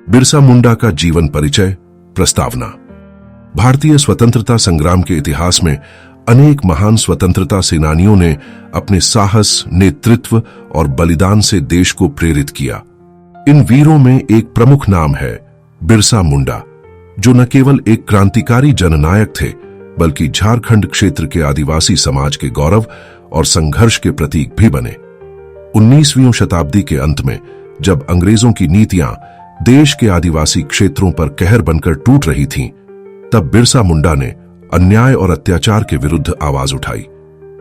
बिरसा मुंडा का जीवन परिचय प्रस्तावना। भारतीय स्वतंत्रता संग्राम के इतिहास में अनेक महान स्वतंत्रता सेनानियों ने अपने साहस, नेतृत्व और बलिदान से देश को प्रेरित किया। इन वीरों में एक प्रमुख नाम है बिरसा मुंडा, जो न केवल एक क्रांतिकारी जननायक थे, बल्कि झारखंड क्षेत्र के आदिवासी समाज के गौरव और संघर्ष के प्रतीक भी बने। 19वीं शताब्दी के अंत में जब अंग्रेजों की नीतियां देश के आदिवासी क्षेत्रों पर कहर बनकर टूट रही थीं, तब बिरसा मुंडा ने अन्याय और अत्याचार के विरुद्ध आवाज उठाई।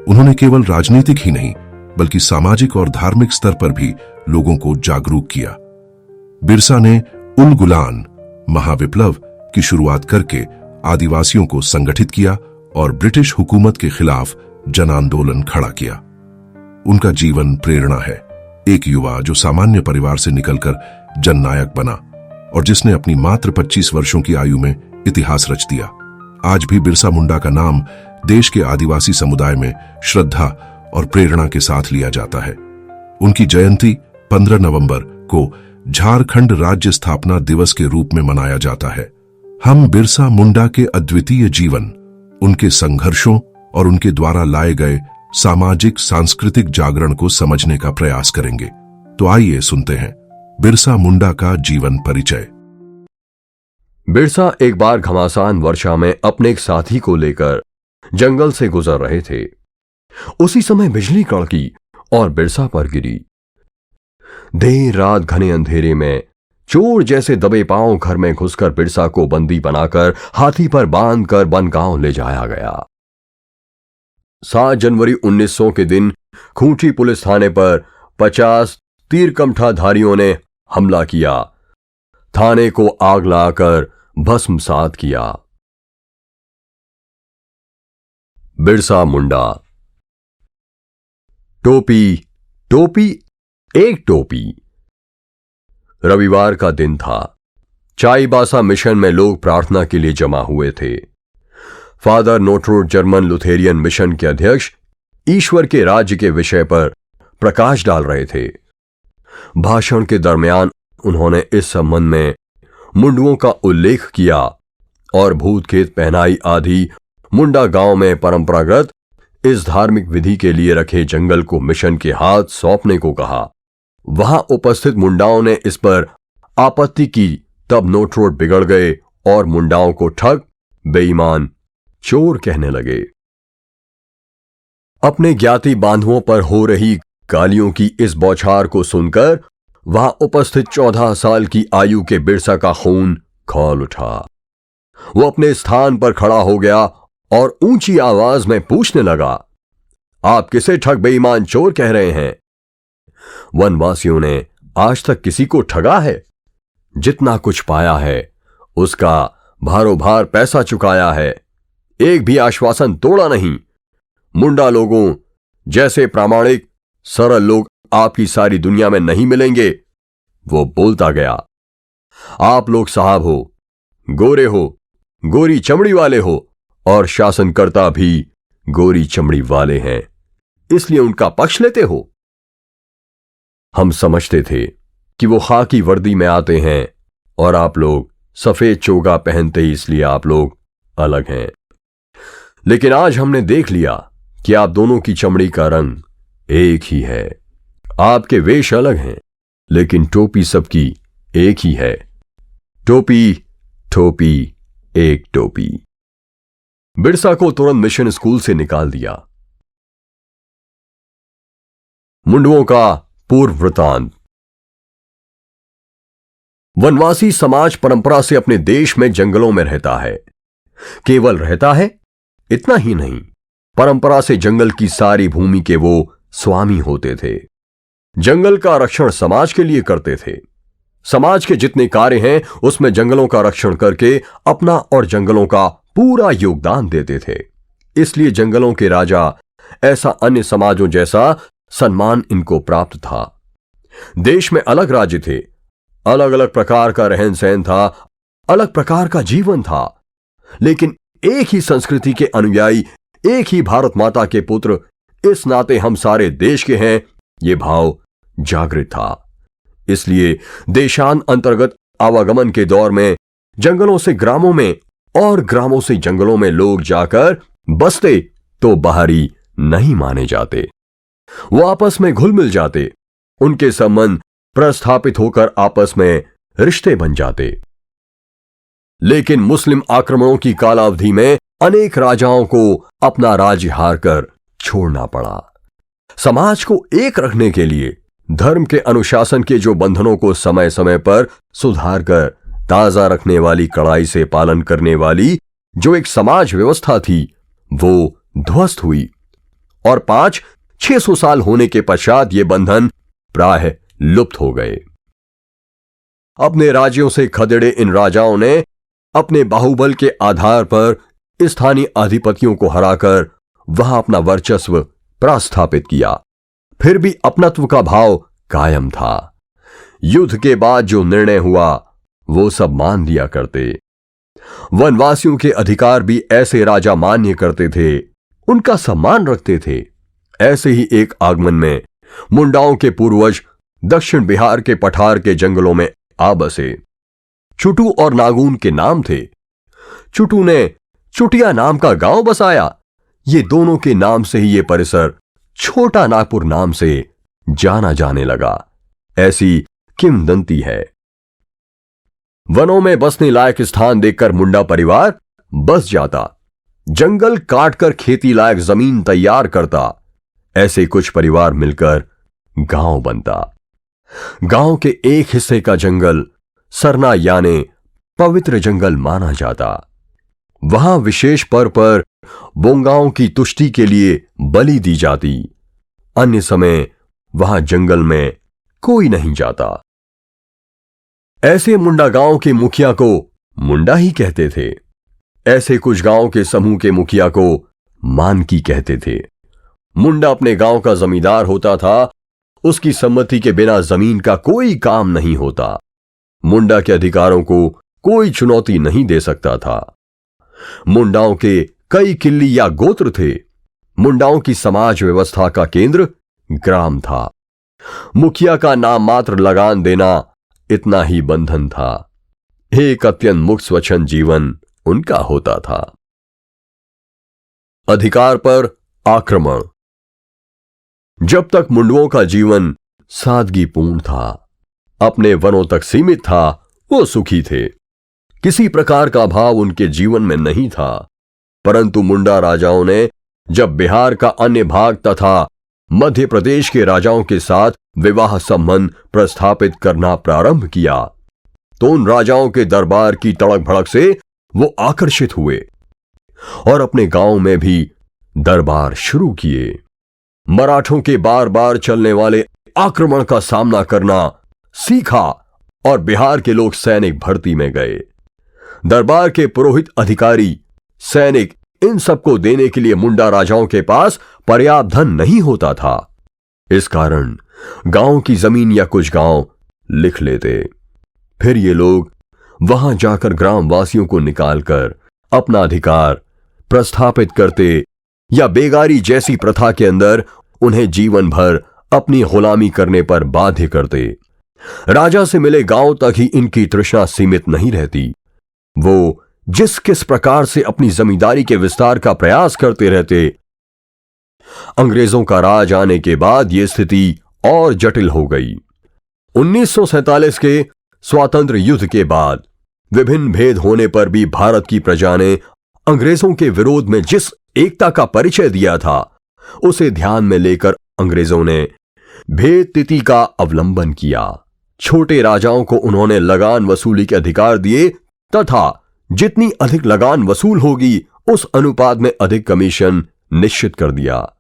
उन्होंने केवल राजनीतिक ही नहीं, बल्कि सामाजिक और धार्मिक स्तर पर भी लोगों को जागरूक किया। बिरसा ने उल गुलान महाविप्लव की शुरुआत करके आदिवासियों को संगठित किया और ब्रिटिश हुकूमत के खिलाफ जन आंदोलन खड़ा किया। उनका जीवन प्रेरणा है, एक युवा जो सामान्य परिवार से निकलकर जननायक बना और जिसने अपनी मात्र 25 वर्षों की आयु में इतिहास रच दिया। आज भी बिरसा मुंडा का नाम देश के आदिवासी समुदाय में श्रद्धा और प्रेरणा के साथ लिया जाता है। उनकी जयंती 15 नवंबर को झारखंड राज्य स्थापना दिवस के रूप में मनाया जाता है। हम बिरसा मुंडा के अद्वितीय जीवन, उनके संघर्षों और उनके द्वारा लाए गए सामाजिक सांस्कृतिक जागरण को समझने का प्रयास करेंगे। तो आइए सुनते हैं बिरसा मुंडा का जीवन परिचय। बिरसा एक बार घमासान वर्षा में अपने एक साथी को लेकर जंगल से गुजर रहे थे। उसी समय बिजली कड़की और बिरसा पर गिरी। देर रात घने अंधेरे में चोर जैसे दबे पांव घर में घुसकर बिरसा को बंदी बनाकर हाथी पर बांधकर बनगांव ले जाया गया। 7 जनवरी 1900 के दिन खूंटी पुलिस थाने पर 50 तीरकमठाधारियों ने हमला किया, थाने को आग लगाकर भस्मसात किया। बिरसा मुंडा। टोपी, टोपी, एक टोपी। रविवार का दिन था। चाईबासा मिशन में लोग प्रार्थना के लिए जमा हुए थे। फादर नोटरूट जर्मन लुथेरियन मिशन के अध्यक्ष ईश्वर के राज्य के विषय पर प्रकाश डाल रहे थे। भाषण के दरमियान उन्होंने इस संबंध में मुंडुओं का उल्लेख किया और भूत खेत पहनाई आदि मुंडा गांव में परंपरागत इस धार्मिक विधि के लिए रखे जंगल को मिशन के हाथ सौंपने को कहा। वहां उपस्थित मुंडाओं ने इस पर आपत्ति की, तब नोटरूट बिगड़ गए और मुंडाओं को ठग, बेईमान, चोर कहने लगे। अपने ज्ञाति बांधुओं पर हो रही गालियों की इस बौछार को सुनकर वहां उपस्थित 14 साल की आयु के बिरसा का खून खौल उठा। वो अपने स्थान पर खड़ा हो गया और ऊंची आवाज में पूछने लगा, आप किसे ठग, बेईमान, चोर कह रहे हैं? वनवासियों ने आज तक किसी को ठगा है? जितना कुछ पाया है उसका भारोभार पैसा चुकाया है, एक भी आश्वासन तोड़ा नहीं। मुंडा लोगों जैसे प्रामाणिक सरल लोग आपकी सारी दुनिया में नहीं मिलेंगे। वो बोलता गया, आप लोग साहब हो, गोरे हो, गोरी चमड़ी वाले हो और शासनकर्ता भी गोरी चमड़ी वाले हैं, इसलिए उनका पक्ष लेते हो। हम समझते थे कि वो खाकी वर्दी में आते हैं और आप लोग सफेद चोगा पहनते ही, इसलिए आप लोग अलग हैं। लेकिन आज हमने देख लिया कि आप दोनों की चमड़ी का रंग एक ही है। आपके वेश अलग हैं, लेकिन टोपी सबकी एक ही है। टोपी, टोपी, एक टोपी। बिरसा को तुरंत मिशन स्कूल से निकाल दिया। मुंडुओं का पूर्व वृतांत। वनवासी समाज परंपरा से अपने देश में जंगलों में रहता है। केवल रहता है इतना ही नहीं, परंपरा से जंगल की सारी भूमि के वो स्वामी होते थे। जंगल का रक्षण समाज के लिए करते थे। समाज के जितने कार्य हैं उसमें जंगलों का रक्षण करके अपना और जंगलों का पूरा योगदान देते थे। इसलिए जंगलों के राजा ऐसा अन्य समाजों जैसा सम्मान इनको प्राप्त था। देश में अलग राज्य थे, अलग अलग प्रकार का रहन सहन था, अलग प्रकार का जीवन था, लेकिन एक ही संस्कृति के अनुयायी, एक ही भारत माता के पुत्र, इस नाते हम सारे देश के हैं, ये भाव जागृत था। इसलिए देशान अंतर्गत आवागमन के दौर में जंगलों से ग्रामों में और ग्रामों से जंगलों में लोग जाकर बसते तो बाहरी नहीं माने जाते। वो आपस में घुल मिल जाते, उनके संबंध प्रस्थापित होकर आपस में रिश्ते बन जाते। लेकिन मुस्लिम आक्रमणों की कालावधि में अनेक राजाओं को अपना राज्य हारकर छोड़ना पड़ा। समाज को एक रखने के लिए धर्म के अनुशासन के जो बंधनों को समय समय पर सुधार कर ताजा रखने वाली कड़ाई से पालन करने वाली जो एक समाज व्यवस्था थी, वो ध्वस्त हुई और 500-600 साल होने के पश्चात ये बंधन प्रायः लुप्त हो गए। अपने राज्यों से खदेड़े इन राजाओं ने अपने बाहुबल के आधार पर स्थानीय अधिपतियों को हराकर वहां अपना वर्चस्व प्रस्थापित किया। फिर भी अपनत्व का भाव कायम था। युद्ध के बाद जो निर्णय हुआ वो सब मान लिया करते। वनवासियों के अधिकार भी ऐसे राजा मान्य करते थे, उनका सम्मान रखते थे। ऐसे ही एक आगमन में मुंडाओं के पूर्वज दक्षिण बिहार के पठार के जंगलों में आ बसे। चुटू और नागून के नाम थे। चुटू ने चुटिया नाम का गांव बसाया। ये दोनों के नाम से ही ये परिसर छोटा नागपुर नाम से जाना जाने लगा, ऐसी किंवदंती है। वनों में बसने लायक स्थान देखकर मुंडा परिवार बस जाता, जंगल काटकर खेती लायक जमीन तैयार करता। ऐसे कुछ परिवार मिलकर गांव बनता। गांव के एक हिस्से का जंगल सरना यानी पवित्र जंगल माना जाता। वहां विशेष पर्व पर बोंगाओं की तुष्टि के लिए बलि दी जाती। अन्य समय वहां जंगल में कोई नहीं जाता। ऐसे मुंडा गांव के मुखिया को मुंडा ही कहते थे। ऐसे कुछ गांव के समूह के मुखिया को मानकी कहते थे। मुंडा अपने गांव का जमींदार होता था। उसकी सम्मति के बिना जमीन का कोई काम नहीं होता। मुंडा के अधिकारों को कोई चुनौती नहीं दे सकता था। मुंडाओं के कई किल्ली या गोत्र थे। मुंडाओं की समाज व्यवस्था का केंद्र ग्राम था। मुखिया का नाम मात्र लगान देना इतना ही बंधन था। एक अत्यंत मुक्त स्वच्छंद जीवन उनका होता था। अधिकार पर आक्रमण। जब तक मुंडुओं का जीवन सादगीपूर्ण था, अपने वनों तक सीमित था, वो सुखी थे। किसी प्रकार का भाव उनके जीवन में नहीं था। परंतु मुंडा राजाओं ने जब बिहार का अन्य भाग तथा मध्य प्रदेश के राजाओं के साथ विवाह संबंध प्रस्थापित करना प्रारंभ किया, तो उन राजाओं के दरबार की तड़क भड़क से वो आकर्षित हुए और अपने गांव में भी दरबार शुरू किए। मराठों के बार बार चलने वाले आक्रमण का सामना करना सीखा और बिहार के लोग सैनिक भर्ती में गए। दरबार के पुरोहित, अधिकारी, सैनिक, इन सबको देने के लिए मुंडा राजाओं के पास पर्याप्त धन नहीं होता था। इस कारण गांव की जमीन या कुछ गांव लिख लेते। फिर ये लोग वहां जाकर ग्रामवासियों को निकालकर अपना अधिकार प्रस्थापित करते या बेगारी जैसी प्रथा के अंदर उन्हें जीवन भर अपनी गुलामी करने पर बाध्य करते। राजा से मिले गांव तक ही इनकी तृष्णा सीमित नहीं रहती। वो जिस किस प्रकार से अपनी जमींदारी के विस्तार का प्रयास करते रहते। अंग्रेजों का राज आने के बाद यह स्थिति और जटिल हो गई। 1947 के स्वातंत्र्य युद्ध के बाद विभिन्न भेद होने पर भी भारत की प्रजा ने अंग्रेजों के विरोध में जिस एकता का परिचय दिया था, उसे ध्यान में लेकर अंग्रेजों ने भेद तिथि का अवलंबन किया। छोटे राजाओं को उन्होंने लगान वसूली के अधिकार दिए तथा जितनी अधिक लगान वसूल होगी उस अनुपात में अधिक कमीशन निश्चित कर दिया।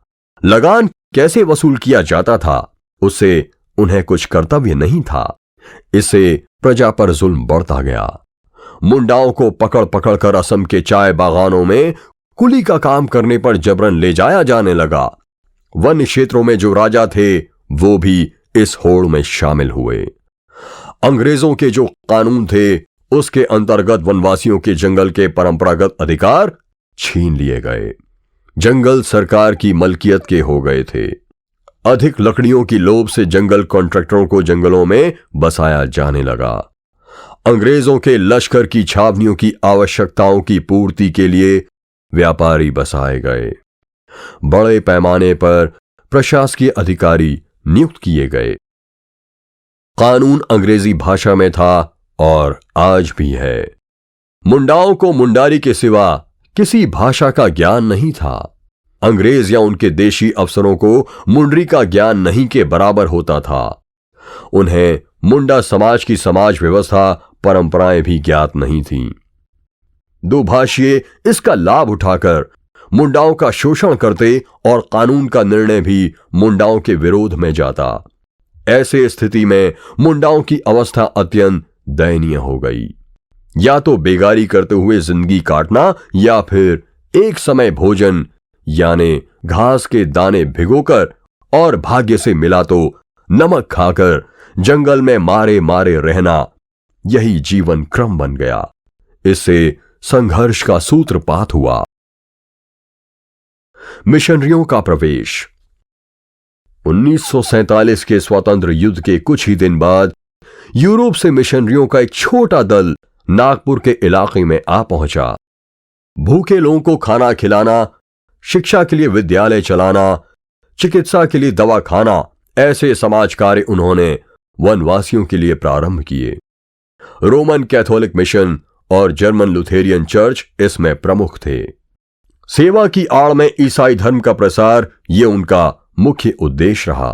लगान कैसे वसूल किया जाता था उससे उन्हें कुछ कर्तव्य नहीं था। इससे प्रजा पर जुल्म बढ़ता गया। मुंडाओं को पकड़ पकड़ कर असम के चाय बागानों में कुली का काम करने पर जबरन ले जाया जाने लगा। वन्य क्षेत्रों में जो राजा थे वो भी इस होड़ में शामिल हुए। अंग्रेजों के जो कानून थे उसके अंतर्गत वनवासियों के जंगल के परंपरागत अधिकार छीन लिए गए। जंगल सरकार की मलकियत के हो गए थे। अधिक लकड़ियों की लोभ से जंगल कॉन्ट्रैक्टरों को जंगलों में बसाया जाने लगा। अंग्रेजों के लश्कर की छावनियों की आवश्यकताओं की पूर्ति के लिए व्यापारी बसाए गए। बड़े पैमाने पर प्रशासकीय अधिकारी नियुक्त किए गए। कानून अंग्रेजी भाषा में था और आज भी है। मुंडाओं को मुंडारी के सिवा किसी भाषा का ज्ञान नहीं था। अंग्रेज या उनके देशी अफसरों को मुंडरी का ज्ञान नहीं के बराबर होता था। उन्हें मुंडा समाज की समाज व्यवस्था, परंपराएं भी ज्ञात नहीं थीं। दुभाषीय इसका लाभ उठाकर मुंडाओं का शोषण करते और कानून का निर्णय भी मुंडाओं के विरोध में जाता। ऐसे स्थिति में मुंडाओं की अवस्था अत्यंत दयनीय हो गई। या तो बेगारी करते हुए जिंदगी काटना या फिर एक समय भोजन यानी घास के दाने भिगोकर और भाग्य से मिला तो नमक खाकर जंगल में मारे मारे रहना, यही जीवन क्रम बन गया। इससे संघर्ष का सूत्रपात हुआ। मिशनरियों का प्रवेश। 1947 के स्वतंत्र युद्ध के कुछ ही दिन बाद यूरोप से मिशनरियों का एक छोटा दल नागपुर के इलाके में आ पहुंचा। भूखे लोगों को खाना खिलाना, शिक्षा के लिए विद्यालय चलाना, चिकित्सा के लिए दवा खाना, ऐसे समाज कार्य उन्होंने वनवासियों के लिए प्रारंभ किए। रोमन कैथोलिक मिशन और जर्मन लुथेरियन चर्च इसमें प्रमुख थे। सेवा की आड़ में ईसाई धर्म का प्रसार ये उनका मुख्य उद्देश्य रहा।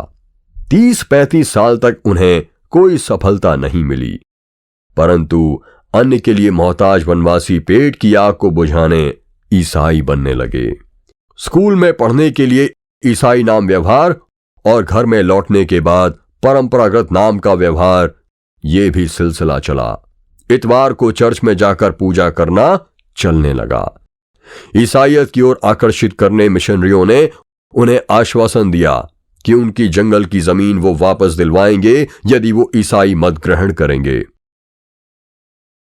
30-35 साल तक उन्हें कोई सफलता नहीं मिली, परंतु अन्य के लिए मोहताज वनवासी पेट की आग को बुझाने ईसाई बनने लगे। स्कूल में पढ़ने के लिए ईसाई नाम व्यवहार और घर में लौटने के बाद परंपरागत नाम का व्यवहार, ये भी सिलसिला चला। इतवार को चर्च में जाकर पूजा करना चलने लगा। ईसाईयत की ओर आकर्षित करने मिशनरियों ने उन्हें आश्वासन दिया कि उनकी जंगल की जमीन वो वापस दिलवाएंगे यदि वो ईसाई मत ग्रहण करेंगे।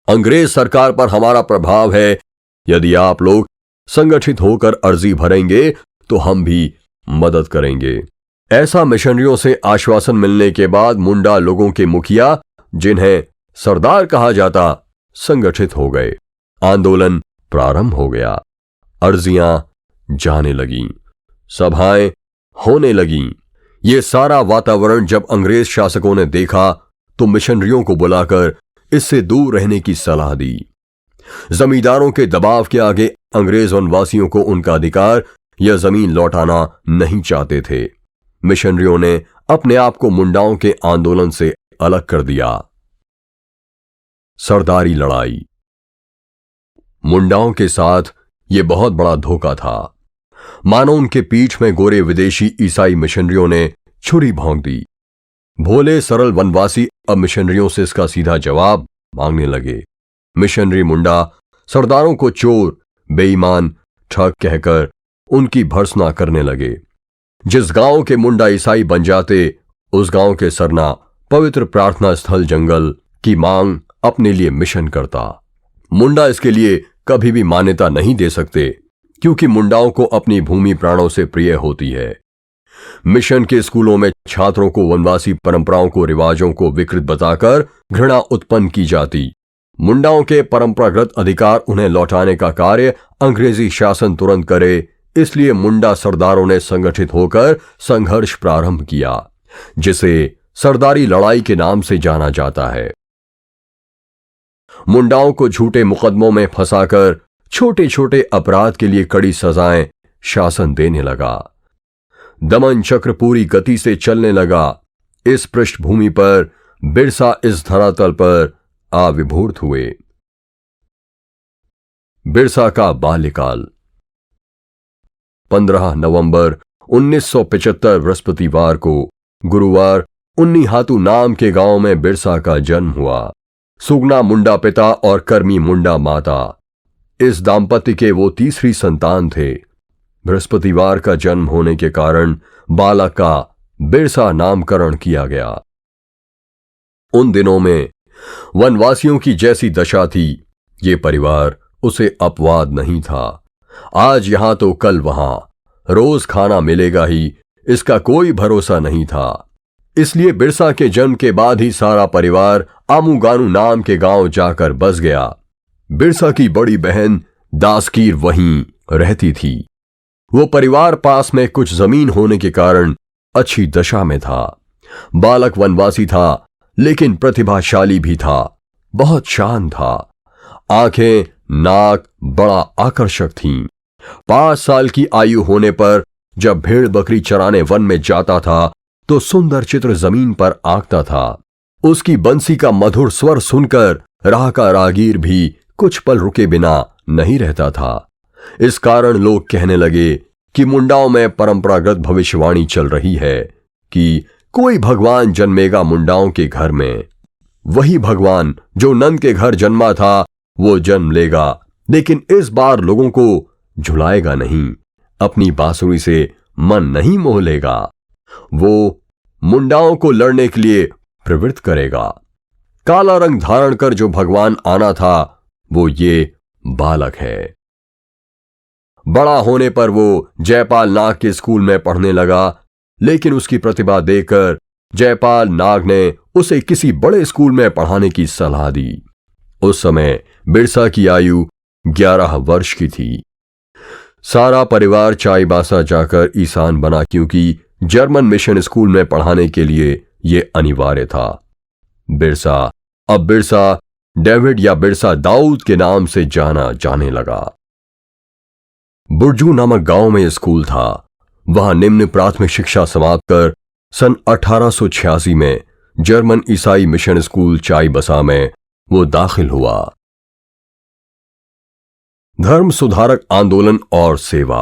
अंग्रेज सरकार पर हमारा प्रभाव है, यदि आप लोग संगठित होकर अर्जी भरेंगे तो हम भी मदद करेंगे। ऐसा मिशनरियों से आश्वासन मिलने के बाद मुंडा लोगों के मुखिया, जिन्हें सरदार कहा जाता, संगठित हो गए। आंदोलन प्रारंभ हो गया। अर्जियां जाने लगीं, सभाएं होने लगीं। ये सारा वातावरण जब अंग्रेज शासकों ने देखा तो मिशनरियों को बुलाकर इससे दूर रहने की सलाह दी। जमींदारों के दबाव के आगे अंग्रेज वनवासियों को उनका अधिकार या जमीन लौटाना नहीं चाहते थे। मिशनरियों ने अपने आप को मुंडाओं के आंदोलन से अलग कर दिया। सरदारी लड़ाई। मुंडाओं के साथ यह बहुत बड़ा धोखा था। मानो उनके पीठ में गोरे विदेशी ईसाई मिशनरियों ने छुरी भोंक दी। भोले सरल वनवासी अब मिशनरियों से इसका सीधा जवाब मांगने लगे। मिशनरी मुंडा सरदारों को चोर, बेईमान, ठग कहकर उनकी भर्त्सना करने लगे। जिस गांव के मुंडा ईसाई बन जाते, उस गांव के सरना पवित्र प्रार्थना स्थल जंगल की मांग अपने लिए मिशन करता। मुंडा इसके लिए कभी भी मान्यता नहीं दे सकते, क्योंकि मुंडाओं को अपनी भूमि प्राणों से प्रिय होती है। मिशन के स्कूलों में छात्रों को वनवासी परंपराओं को, रिवाजों को विकृत बताकर घृणा उत्पन्न की जाती। मुंडाओं के परंपरागत अधिकार उन्हें लौटाने का कार्य अंग्रेजी शासन तुरंत करे, इसलिए मुंडा सरदारों ने संगठित होकर संघर्ष प्रारंभ किया, जिसे सरदारी लड़ाई के नाम से जाना जाता है। मुंडाओं को झूठे मुकदमों में फंसाकर छोटे छोटे अपराध के लिए कड़ी सजाएं शासन देने लगा। दमन चक्र पूरी गति से चलने लगा। इस पृष्ठभूमि पर बिरसा इस धरातल पर आविर्भूत हुए। बिरसा का बाल्यकाल। 15 नवंबर 1975 बृहस्पतिवार को गुरुवार उन्नीहातू नाम के गांव में बिरसा का जन्म हुआ। सुगना मुंडा पिता और कर्मी मुंडा माता, इस दांपत्य के वो तीसरी संतान थे। बृहस्पतिवार का जन्म होने के कारण बालक का बिरसा नामकरण किया गया। उन दिनों में वनवासियों की जैसी दशा थी, ये परिवार उसे अपवाद नहीं था। आज यहां तो कल वहां, रोज खाना मिलेगा ही, इसका कोई भरोसा नहीं था। इसलिए बिरसा के जन्म के बाद ही सारा परिवार आमूगानू नाम के गांव जाकर बस गया। बिरसा की बड़ी बहन दासकीर वहीं रहती थी। वो परिवार पास में कुछ जमीन होने के कारण अच्छी दशा में था। बालक वनवासी था, लेकिन प्रतिभाशाली भी था, बहुत शांत था। आंखें, नाक बड़ा आकर्षक थीं। 5 साल की आयु होने पर जब भेड़ बकरी चराने वन में जाता था तो सुंदर चित्र जमीन पर आंकता था। उसकी बंसी का मधुर स्वर सुनकर राह का राहगीर भी कुछ पल रुके बिना नहीं रहता था। इस कारण लोग कहने लगे कि मुंडाओं में परंपरागत भविष्यवाणी चल रही है कि कोई भगवान जन्मेगा मुंडाओं के घर में। वही भगवान जो नंद के घर जन्मा था वो जन्म लेगा, लेकिन इस बार लोगों को झुलाएगा नहीं, अपनी बांसुरी से मन नहीं मोह लेगा। वो मुंडाओं को लड़ने के लिए प्रवृत्त करेगा। काला रंग धारण कर जो भगवान आना था वो ये बालक है। बड़ा होने पर वो जयपाल नाग के स्कूल में पढ़ने लगा, लेकिन उसकी प्रतिभा देखकर जयपाल नाग ने उसे किसी बड़े स्कूल में पढ़ाने की सलाह दी। उस समय बिरसा की आयु 11 वर्ष की थी। सारा परिवार चाईबासा जाकर ईशान बना, क्योंकि जर्मन मिशन स्कूल में पढ़ाने के लिए यह अनिवार्य था। बिरसा अब बिरसा डेविड या बिरसा दाऊद के नाम से जाना जाने लगा। बुर्जू नामक गांव में स्कूल था। वहां निम्न प्राथमिक शिक्षा समाप्त कर सन 1886 में जर्मन ईसाई मिशन स्कूल चाईबासा में वो दाखिल हुआ। धर्म सुधारक आंदोलन और सेवा।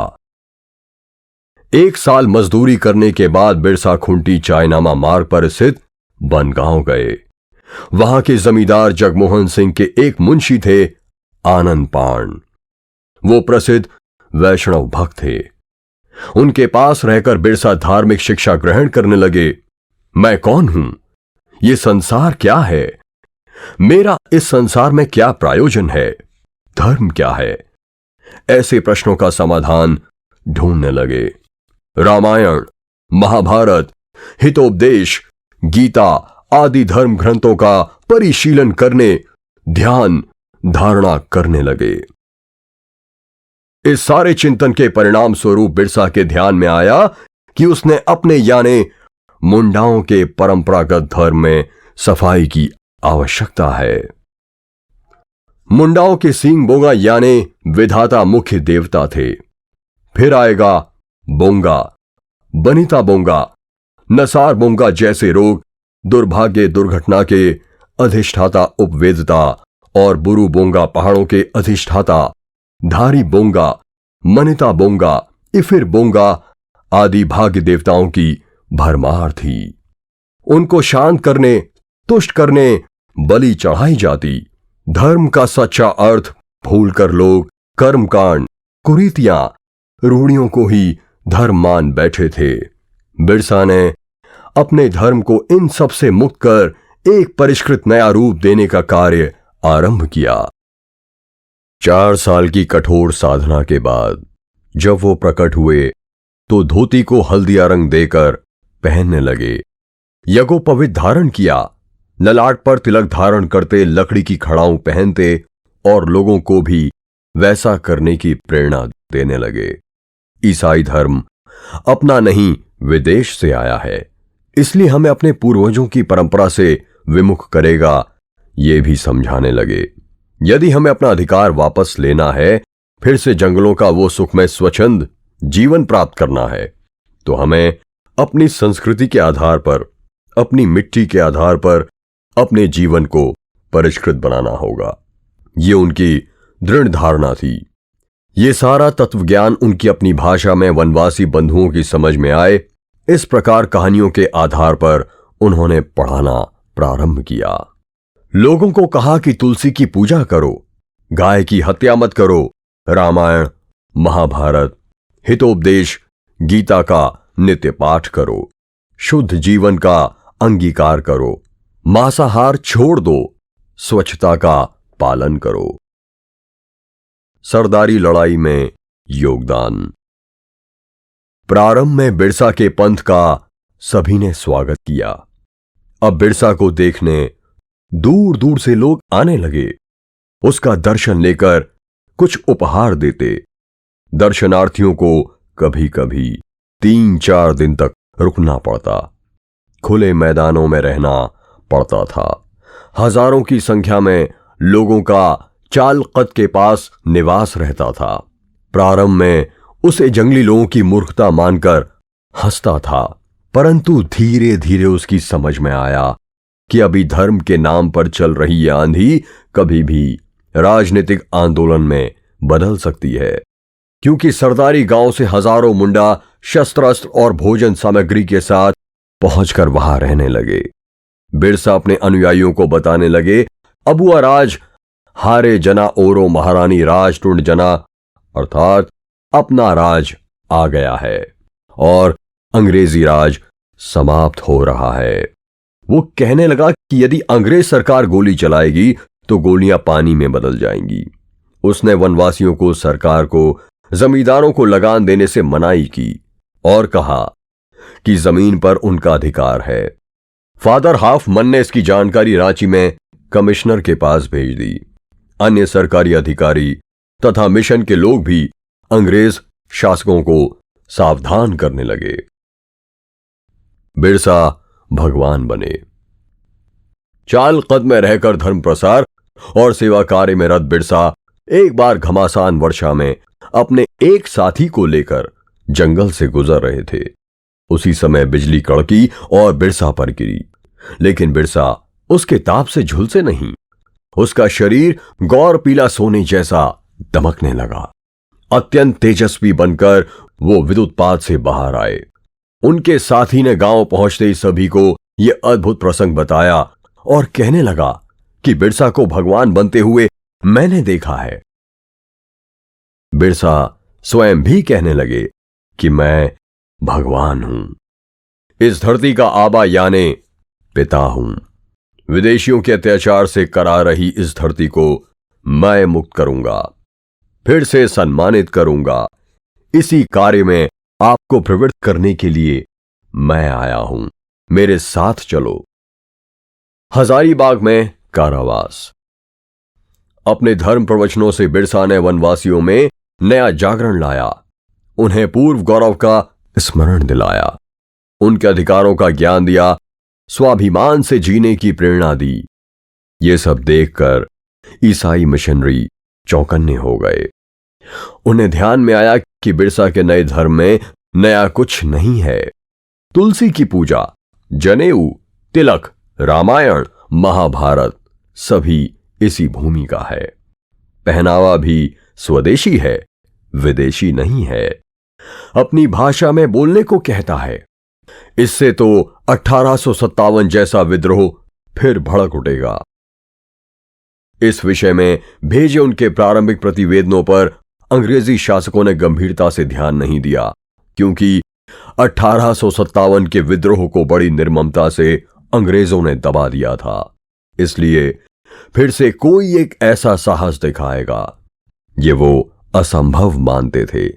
1 साल मजदूरी करने के बाद बिरसा खुंटी चायनामा मार्ग पर स्थित बनगांव गए। वहां के जमींदार जगमोहन सिंह के एक मुंशी थे, आनंद पाण। वो प्रसिद्ध वैष्णव भक्त थे। उनके पास रहकर बिरसा धार्मिक शिक्षा ग्रहण करने लगे। मैं कौन हूं? ये संसार क्या है? मेरा इस संसार में क्या प्रयोजन है? धर्म क्या है? ऐसे प्रश्नों का समाधान ढूंढने लगे। रामायण, महाभारत, हितोपदेश, गीता आदि धर्म ग्रंथों का परिशीलन करने, ध्यान धारणा करने लगे। इस सारे चिंतन के परिणाम स्वरूप बिरसा के ध्यान में आया कि उसने अपने यानी मुंडाओं के परंपरागत धर्म में सफाई की आवश्यकता है। मुंडाओं के सींग बोंगा यानी विधाता मुख्य देवता थे। फिर आएगा बोंगा, बनिता बोंगा, नसार बोंगा जैसे रोग, दुर्भाग्य दुर्घटना के अधिष्ठाता उपवेदता, और बुरु बोंगा पहाड़ों के अधिष्ठाता, धारी बोंगा, मनिता बोंगा, इफिर बोंगा आदि भाग्य देवताओं की भरमार थी। उनको शांत करने, तुष्ट करने बलि चढ़ाई जाती। धर्म का सच्चा अर्थ भूलकर लोग कर्मकांड, कुरीतियां, रूढ़ियों को ही धर्म मान बैठे थे। बिरसा ने अपने धर्म को इन सब से मुक्त कर एक परिष्कृत नया रूप देने का कार्य आरंभ किया। 4 साल की कठोर साधना के बाद जब वो प्रकट हुए तो धोती को हल्दिया रंग देकर पहनने लगे। यज्ञोपवीत धारण किया, ललाट पर तिलक धारण करते, लकड़ी की खड़ाऊं पहनते और लोगों को भी वैसा करने की प्रेरणा देने लगे। ईसाई धर्म अपना नहीं विदेश से आया है, इसलिए हमें अपने पूर्वजों की परंपरा से विमुख करेगा, ये भी समझाने लगे। यदि हमें अपना अधिकार वापस लेना है, फिर से जंगलों का वो सुखमय स्वच्छंद जीवन प्राप्त करना है, तो हमें अपनी संस्कृति के आधार पर, अपनी मिट्टी के आधार पर अपने जीवन को परिष्कृत बनाना होगा। ये उनकी दृढ़ धारणा थी। ये सारा तत्व ज्ञान उनकी अपनी भाषा में वनवासी बंधुओं की समझ में आए। इस प्रकार कहानियों के आधार पर उन्होंने पढ़ाना प्रारंभ किया। लोगों को कहा कि तुलसी की पूजा करो, गाय की हत्या मत करो, रामायण, महाभारत, हितोपदेश, गीता का नित्य पाठ करो, शुद्ध जीवन का अंगीकार करो, मांसाहार छोड़ दो, स्वच्छता का पालन करो। सरदारी लड़ाई में योगदान। प्रारंभ में बिरसा के पंथ का सभी ने स्वागत किया। अब बिरसा को देखने दूर दूर से लोग आने लगे। उसका दर्शन लेकर कुछ उपहार देते। दर्शनार्थियों को कभी कभी 3-4 दिन तक रुकना पड़ता। खुले मैदानों में रहना पड़ता था। हजारों की संख्या में लोगों का चालकत के पास निवास रहता था। प्रारंभ में उसे जंगली लोगों की मूर्खता मानकर हंसता था, परंतु धीरे धीरे उसकी समझ में आया कि अभी धर्म के नाम पर चल रही यह आंधी कभी भी राजनीतिक आंदोलन में बदल सकती है, क्योंकि सरदारी गांव से हजारों मुंडा शस्त्र अस्त्र और भोजन सामग्री के साथ पहुंचकर वहां रहने लगे। बिरसा अपने अनुयायियों को बताने लगे, अबुआ राज हारे जना ओरो महारानी राज टुंड जना, अर्थात अपना राज आ गया है और अंग्रेजी राज समाप्त हो रहा है। वो कहने लगा कि यदि अंग्रेज सरकार गोली चलाएगी तो गोलियां पानी में बदल जाएंगी। उसने वनवासियों को, सरकार को, जमींदारों को लगान देने से मनाही की और कहा कि जमीन पर उनका अधिकार है। फादर हाफ मन ने इसकी जानकारी रांची में कमिश्नर के पास भेज दी। अन्य सरकारी अधिकारी तथा मिशन के लोग भी अंग्रेज शासकों को सावधान करने लगे। बिरसा भगवान बने। चाल कद में रहकर धर्म प्रसार और सेवा कार्य में रत बिरसा एक बार घमासान वर्षा में अपने एक साथी को लेकर जंगल से गुजर रहे थे। उसी समय बिजली कड़की और बिरसा पर गिरी, लेकिन बिरसा उसके ताप से झुलसे नहीं। उसका शरीर गौर पीला सोने जैसा दमकने लगा। अत्यंत तेजस्वी बनकर वो विद्युतपात से बाहर आए। उनके साथी ने गांव पहुंचते ही सभी को यह अद्भुत प्रसंग बताया और कहने लगा कि बिरसा को भगवान बनते हुए मैंने देखा है। बिरसा स्वयं भी कहने लगे कि मैं भगवान हूं, इस धरती का आबा यानी पिता हूं। विदेशियों के अत्याचार से करा रही इस धरती को मैं मुक्त करूंगा, फिर से सम्मानित करूंगा। इसी कार्य में आपको प्रवृत्त करने के लिए मैं आया हूं, मेरे साथ चलो। हजारीबाग में कारावास। अपने धर्म प्रवचनों से बिरसा ने वनवासियों में नया जागरण लाया, उन्हें पूर्व गौरव का स्मरण दिलाया, उनके अधिकारों का ज्ञान दिया, स्वाभिमान से जीने की प्रेरणा दी। ये सब देखकर ईसाई मिशनरी चौकन्ने हो गए। उन्हें ध्यान में आया कि बिरसा के नए धर्म में नया कुछ नहीं है। तुलसी की पूजा, जनेऊ, तिलक, रामायण, महाभारत सभी इसी भूमि का है। पहनावा भी स्वदेशी है, विदेशी नहीं है। अपनी भाषा में बोलने को कहता है। इससे तो 1857 जैसा विद्रोह फिर भड़क उठेगा। इस विषय में भेजे उनके प्रारंभिक प्रतिवेदनों पर अंग्रेजी शासकों ने गंभीरता से ध्यान नहीं दिया, क्योंकि 1857 के विद्रोह को बड़ी निर्ममता से अंग्रेजों ने दबा दिया था। इसलिए फिर से कोई एक ऐसा साहस दिखाएगा, ये वो असंभव मानते थे।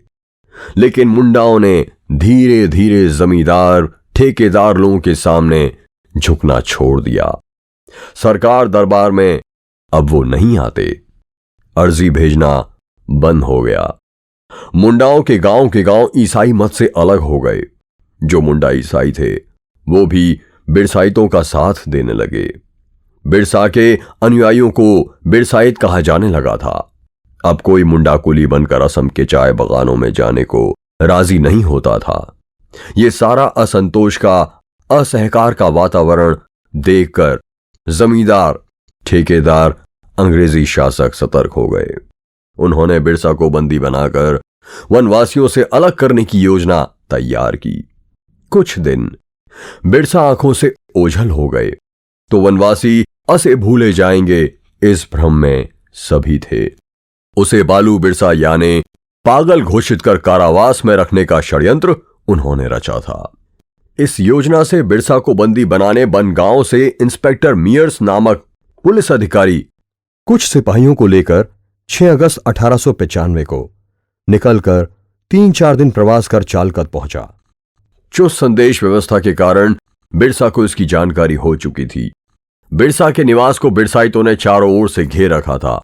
लेकिन मुंडाओं ने धीरे धीरे जमींदार ठेकेदार लोगों के सामने झुकना छोड़ दिया। सरकार दरबार में अब वो नहीं आते। अर्जी भेजना बंद हो गया। मुंडाओं के गांव ईसाई मत से अलग हो गए। जो मुंडा ईसाई थे वो भी बिरसाइतों का साथ देने लगे। बिरसा के अनुयायियों को बिरसाइत कहा जाने लगा था। अब कोई मुंडा कुली बनकर असम के चाय बगानों में जाने को राजी नहीं होता था। ये सारा असंतोष का, असहकार का वातावरण देखकर जमींदार, ठेकेदार, अंग्रेजी शासक सतर्क हो गए। उन्होंने बिरसा को बंदी बनाकर वनवासियों से अलग करने की योजना तैयार की। कुछ दिन बिरसा आंखों से ओझल हो गए तो वनवासी असे भूले जाएंगे, इस भ्रम में सभी थे। उसे बालू बिरसा यानी पागल घोषित कर कारावास में रखने का षड्यंत्र उन्होंने रचा था। इस योजना से बिरसा को बंदी बनाने बनगांव से इंस्पेक्टर मियर्स नामक पुलिस अधिकारी कुछ सिपाहियों को लेकर 6 अगस्त 1895 को निकलकर 3-4 दिन प्रवास कर चालकत पहुंचा। चुस्त संदेश व्यवस्था के कारण बिरसा को इसकी जानकारी हो चुकी थी। बिरसा के निवास को बिरसाइतों ने चारों ओर से घेर रखा था।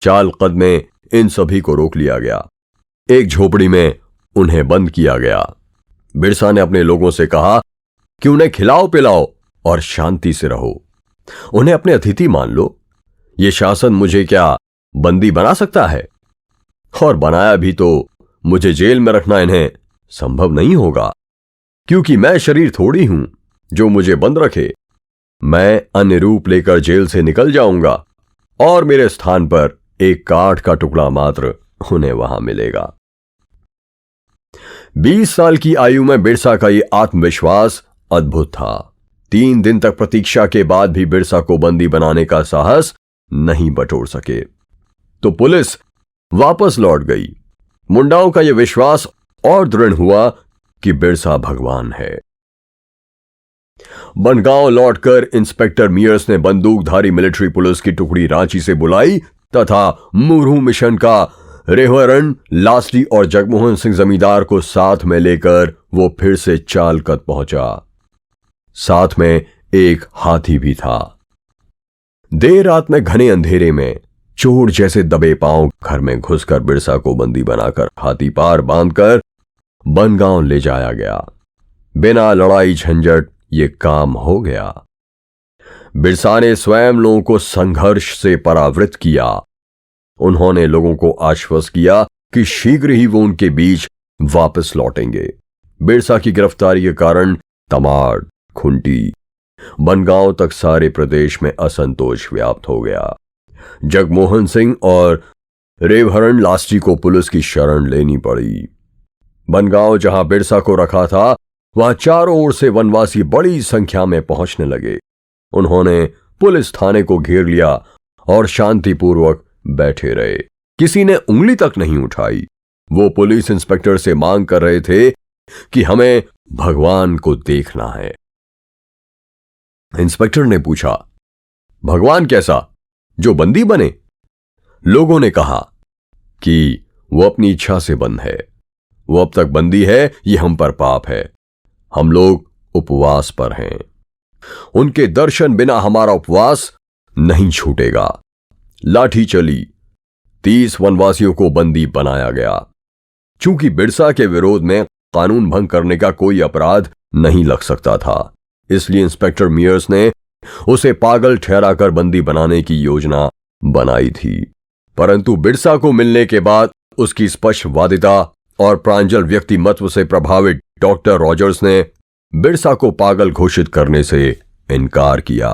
चाल कद में इन सभी को रोक लिया गया। एक झोपड़ी में उन्हें बंद किया गया। बिरसा ने अपने लोगों से कहा कि उन्हें खिलाओ पिलाओ और शांति से रहो। उन्हें अपने अतिथि मान लो। यह शासन मुझे क्या बंदी बना सकता है? और बनाया भी तो मुझे जेल में रखना इन्हें संभव नहीं होगा, क्योंकि मैं शरीर थोड़ी हूं जो मुझे बंद रखे। मैं अन्य रूप लेकर जेल से निकल जाऊंगा और मेरे स्थान पर एक काठ का टुकड़ा मात्र उन्हें वहां मिलेगा। 20 साल की आयु में बिरसा का यह आत्मविश्वास अद्भुत था। 3 दिन तक प्रतीक्षा के बाद भी बिरसा को बंदी बनाने का साहस नहीं बटोर सके तो पुलिस वापस लौट गई। मुंडाओं का यह विश्वास और दृढ़ हुआ कि बिरसा भगवान है। बनगांव लौटकर इंस्पेक्टर मियर्स ने बंदूकधारी मिलिट्री पुलिस की टुकड़ी रांची से बुलाई तथा मुरहू मिशन का रेवरन लास्टी और जगमोहन सिंह जमींदार को साथ में लेकर वो फिर से चालकत पहुंचा। साथ में एक हाथी भी था। देर रात में घने अंधेरे में चोर जैसे दबे पांव घर में घुसकर बिरसा को बंदी बनाकर हाथी पार बांधकर बनगांव ले जाया गया। बिना लड़ाई झंझट ये काम हो गया। बिरसा ने स्वयं लोगों को संघर्ष से परावृत किया। उन्होंने लोगों को आश्वस्त किया कि शीघ्र ही वो उनके बीच वापस लौटेंगे। बिरसा की गिरफ्तारी के कारण तमाड़, खुंटी, बनगांव तक सारे प्रदेश में असंतोष व्याप्त हो गया। जगमोहन सिंह और रेवहरण लास्टी को पुलिस की शरण लेनी पड़ी। बनगांव जहां बिरसा को रखा था वहां चारों ओर से वनवासी बड़ी संख्या में पहुंचने लगे। उन्होंने पुलिस थाने को घेर लिया और शांतिपूर्वक बैठे रहे। किसी ने उंगली तक नहीं उठाई। वो पुलिस इंस्पेक्टर से मांग कर रहे थे कि हमें भगवान को देखना है। इंस्पेक्टर ने पूछा, भगवान कैसा, जो बंदी बने? लोगों ने कहा कि वो अपनी इच्छा से बंद है। वो अब तक बंदी है, ये हम पर पाप है। हम लोग उपवास पर हैं। उनके दर्शन बिना हमारा उपवास नहीं छूटेगा। लाठी चली। 30 वनवासियों को बंदी बनाया गया। चूंकि बिरसा के विरोध में कानून भंग करने का कोई अपराध नहीं लग सकता था, इसलिए इंस्पेक्टर मियर्स ने उसे पागल ठहराकर बंदी बनाने की योजना बनाई थी। परंतु बिरसा को मिलने के बाद उसकी स्पष्टवादिता और प्रांजल व्यक्तिमत्व से प्रभावित डॉक्टर रॉजर्स ने बिरसा को पागल घोषित करने से इनकार किया।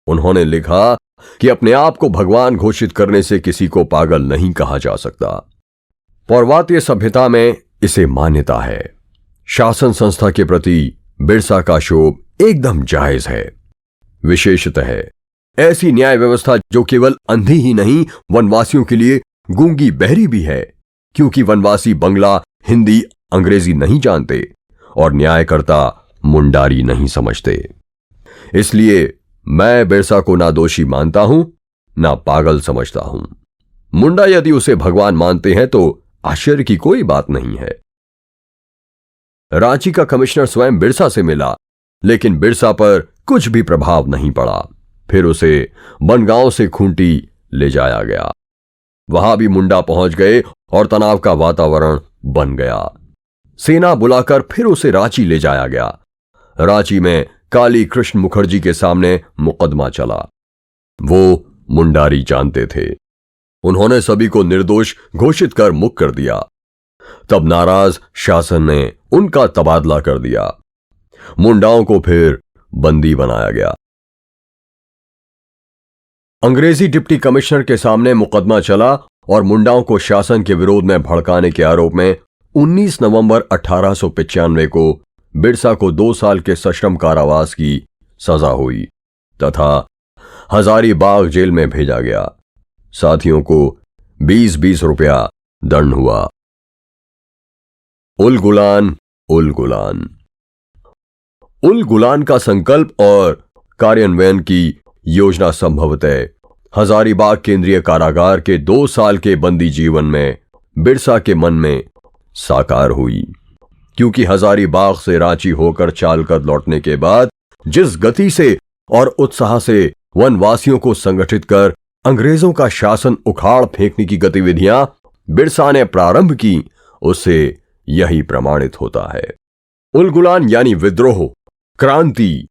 उन्होंने लिखा कि अपने आप को भगवान घोषित करने से किसी को पागल नहीं कहा जा सकता। पौर्वात्य सभ्यता में इसे मान्यता है। शासन संस्था के प्रति बिरसा का क्षोभ एकदम जायज है। विशेषतः ऐसी न्याय व्यवस्था जो केवल अंधी ही नहीं, वनवासियों के लिए गूंगी बहरी भी है, क्योंकि वनवासी बंगला, हिंदी, अंग्रेजी नहीं जानते और न्यायकर्ता मुंडारी नहीं समझते। इसलिए मैं बिरसा को ना दोषी मानता हूं, ना पागल समझता हूं। मुंडा यदि उसे भगवान मानते हैं तो आश्चर्य की कोई बात नहीं है। रांची का कमिश्नर स्वयं बिरसा से मिला, लेकिन बिरसा पर कुछ भी प्रभाव नहीं पड़ा। फिर उसे बनगांव से खूंटी ले जाया गया। वहां भी मुंडा पहुंच गए और तनाव का वातावरण बन गया। सेना बुलाकर फिर उसे रांची ले जाया गया। रांची में काली कृष्ण मुखर्जी के सामने मुकदमा चला। वो मुंडारी जानते थे। उन्होंने सभी को निर्दोष घोषित कर मुक्त कर दिया। तब नाराज शासन ने उनका तबादला कर दिया। मुंडाओं को फिर बंदी बनाया गया। अंग्रेजी डिप्टी कमिश्नर के सामने मुकदमा चला और मुंडाओं को शासन के विरोध में भड़काने के आरोप में 19 नवंबर 1895 को बिरसा को 2 साल के सश्रम कारावास की सजा हुई तथा हजारीबाग जेल में भेजा गया। साथियों को 20-20 रुपया दंड हुआ। उल गुलान, उल गुलान। उल गुलान का संकल्प और कार्यान्वयन की योजना संभवतः हजारीबाग केंद्रीय कारागार के 2 साल के बंदी जीवन में बिरसा के मन में साकार हुई। क्योंकि हजारीबाग से रांची होकर चालकद लौटने के बाद जिस गति से और उत्साह से वनवासियों को संगठित कर अंग्रेजों का शासन उखाड़ फेंकने की गतिविधियां बिरसा ने प्रारंभ की, उससे यही प्रमाणित होता है। उलगुलान यानी विद्रोह, क्रांति।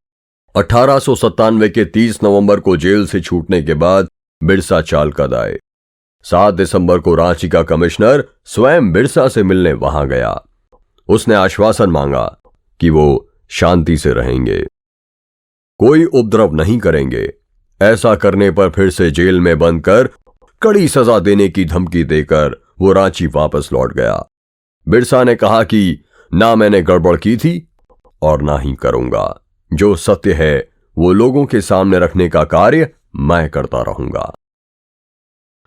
1897 के 30 नवंबर को जेल से छूटने के बाद बिरसा चालकद आए। 7 दिसंबर को रांची का कमिश्नर स्वयं बिरसा से मिलने वहां गया। उसने आश्वासन मांगा कि वो शांति से रहेंगे, कोई उपद्रव नहीं करेंगे। ऐसा करने पर फिर से जेल में बंद कर कड़ी सजा देने की धमकी देकर वो रांची वापस लौट गया। बिरसा ने कहा कि ना मैंने गड़बड़ की थी और ना ही करूंगा। जो सत्य है वो लोगों के सामने रखने का कार्य मैं करता रहूंगा।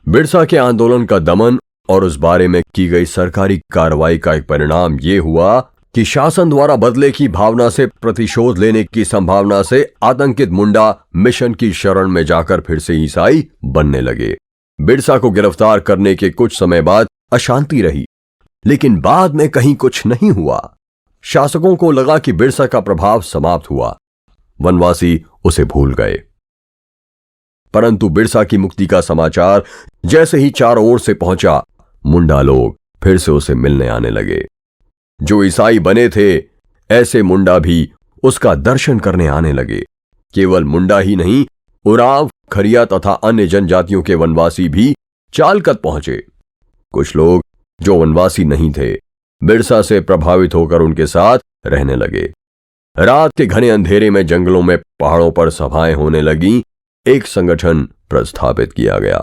बिरसा के आंदोलन का दमन और उस बारे में की गई सरकारी कार्रवाई का एक परिणाम यह हुआ कि शासन द्वारा बदले की भावना से प्रतिशोध लेने की संभावना से आतंकित मुंडा मिशन की शरण में जाकर फिर से ईसाई बनने लगे। बिरसा को गिरफ्तार करने के कुछ समय बाद अशांति रही, लेकिन बाद में कहीं कुछ नहीं हुआ। शासकों को लगा कि बिरसा का प्रभाव समाप्त हुआ, वनवासी उसे भूल गए। परंतु बिरसा की मुक्ति का समाचार जैसे ही चारों ओर से पहुंचा, मुंडा लोग फिर से उसे मिलने आने लगे। जो ईसाई बने थे ऐसे मुंडा भी उसका दर्शन करने आने लगे। केवल मुंडा ही नहीं, उरांव, खरिया तथा अन्य जनजातियों के वनवासी भी चालकद पहुंचे। कुछ लोग जो वनवासी नहीं थे बिरसा से प्रभावित होकर उनके साथ रहने लगे। रात के घने अंधेरे में जंगलों में पहाड़ों पर सभाएं होने लगीं। एक संगठन प्रस्थापित किया गया।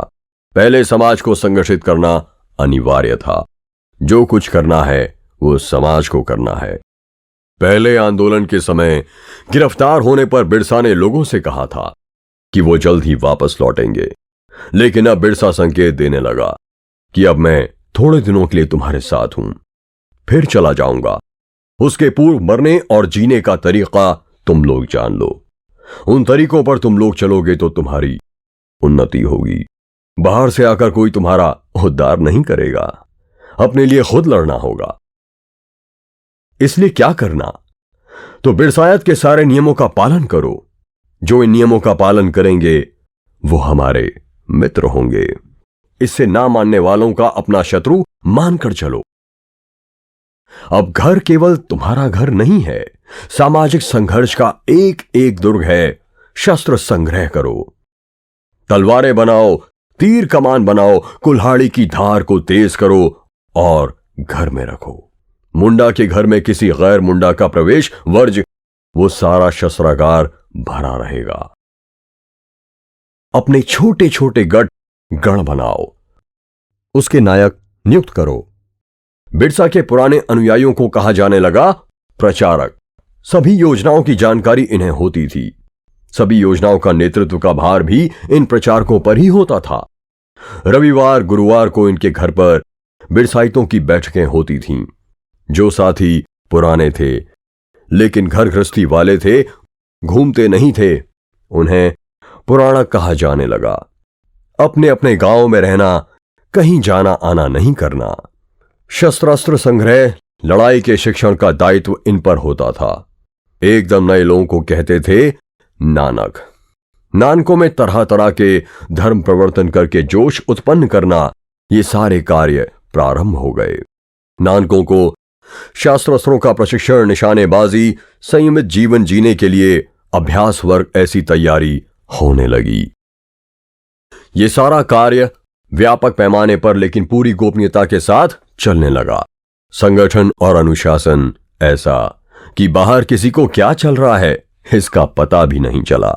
पहले समाज को संगठित करना अनिवार्य था। जो कुछ करना है वो समाज को करना है। पहले आंदोलन के समय गिरफ्तार होने पर बिरसा ने लोगों से कहा था कि वो जल्द ही वापस लौटेंगे, लेकिन अब बिरसा संकेत देने लगा कि अब मैं थोड़े दिनों के लिए तुम्हारे साथ हूं, फिर चला जाऊंगा। उसके पूर्व मरने और जीने का तरीका तुम लोग जान लो। उन तरीकों पर तुम लोग चलोगे तो तुम्हारी उन्नति होगी। बाहर से आकर कोई तुम्हारा उद्धार नहीं करेगा, अपने लिए खुद लड़ना होगा। इसलिए क्या करना? तो बिरसायत के सारे नियमों का पालन करो। जो इन नियमों का पालन करेंगे वो हमारे मित्र होंगे। इससे ना मानने वालों का अपना शत्रु मानकर चलो। अब घर केवल तुम्हारा घर नहीं है, सामाजिक संघर्ष का एक एक दुर्ग है। शस्त्र संग्रह करो, तलवारें बनाओ, तीर कमान बनाओ, कुल्हाड़ी की धार को तेज करो और घर में रखो। मुंडा के घर में किसी गैर मुंडा का प्रवेश वर्ज, वो सारा शस्त्रागार भरा रहेगा। अपने छोटे छोटे गण बनाओ, उसके नायक नियुक्त करो। बिरसा के पुराने अनुयायियों को कहा जाने लगा प्रचारक। सभी योजनाओं की जानकारी इन्हें होती थी। सभी योजनाओं का नेतृत्व का भार भी इन प्रचारकों पर ही होता था। रविवार गुरुवार को इनके घर पर बिरसाइतों की बैठकें होती थीं। जो साथी पुराने थे लेकिन घर गृहस्थी वाले थे, घूमते नहीं थे, उन्हें पुराना कहा जाने लगा। अपने अपने गांव में रहना, कहीं जाना आना नहीं करना। शस्त्रास्त्र संग्रह, लड़ाई के शिक्षण का दायित्व इन पर होता था। एकदम नए लोगों को कहते थे नानक। नानकों में तरह तरह के धर्म प्रवर्तन करके जोश उत्पन्न करना, ये सारे कार्य प्रारंभ हो गए। नानकों को शास्त्रास्त्रों का प्रशिक्षण, निशानेबाजी, संयमित जीवन जीने के लिए अभ्यास वर्ग, ऐसी तैयारी होने लगी। ये सारा कार्य व्यापक पैमाने पर लेकिन पूरी गोपनीयता के साथ चलने लगा। संगठन और अनुशासन ऐसा कि बाहर किसी को क्या चल रहा है इसका पता भी नहीं चला।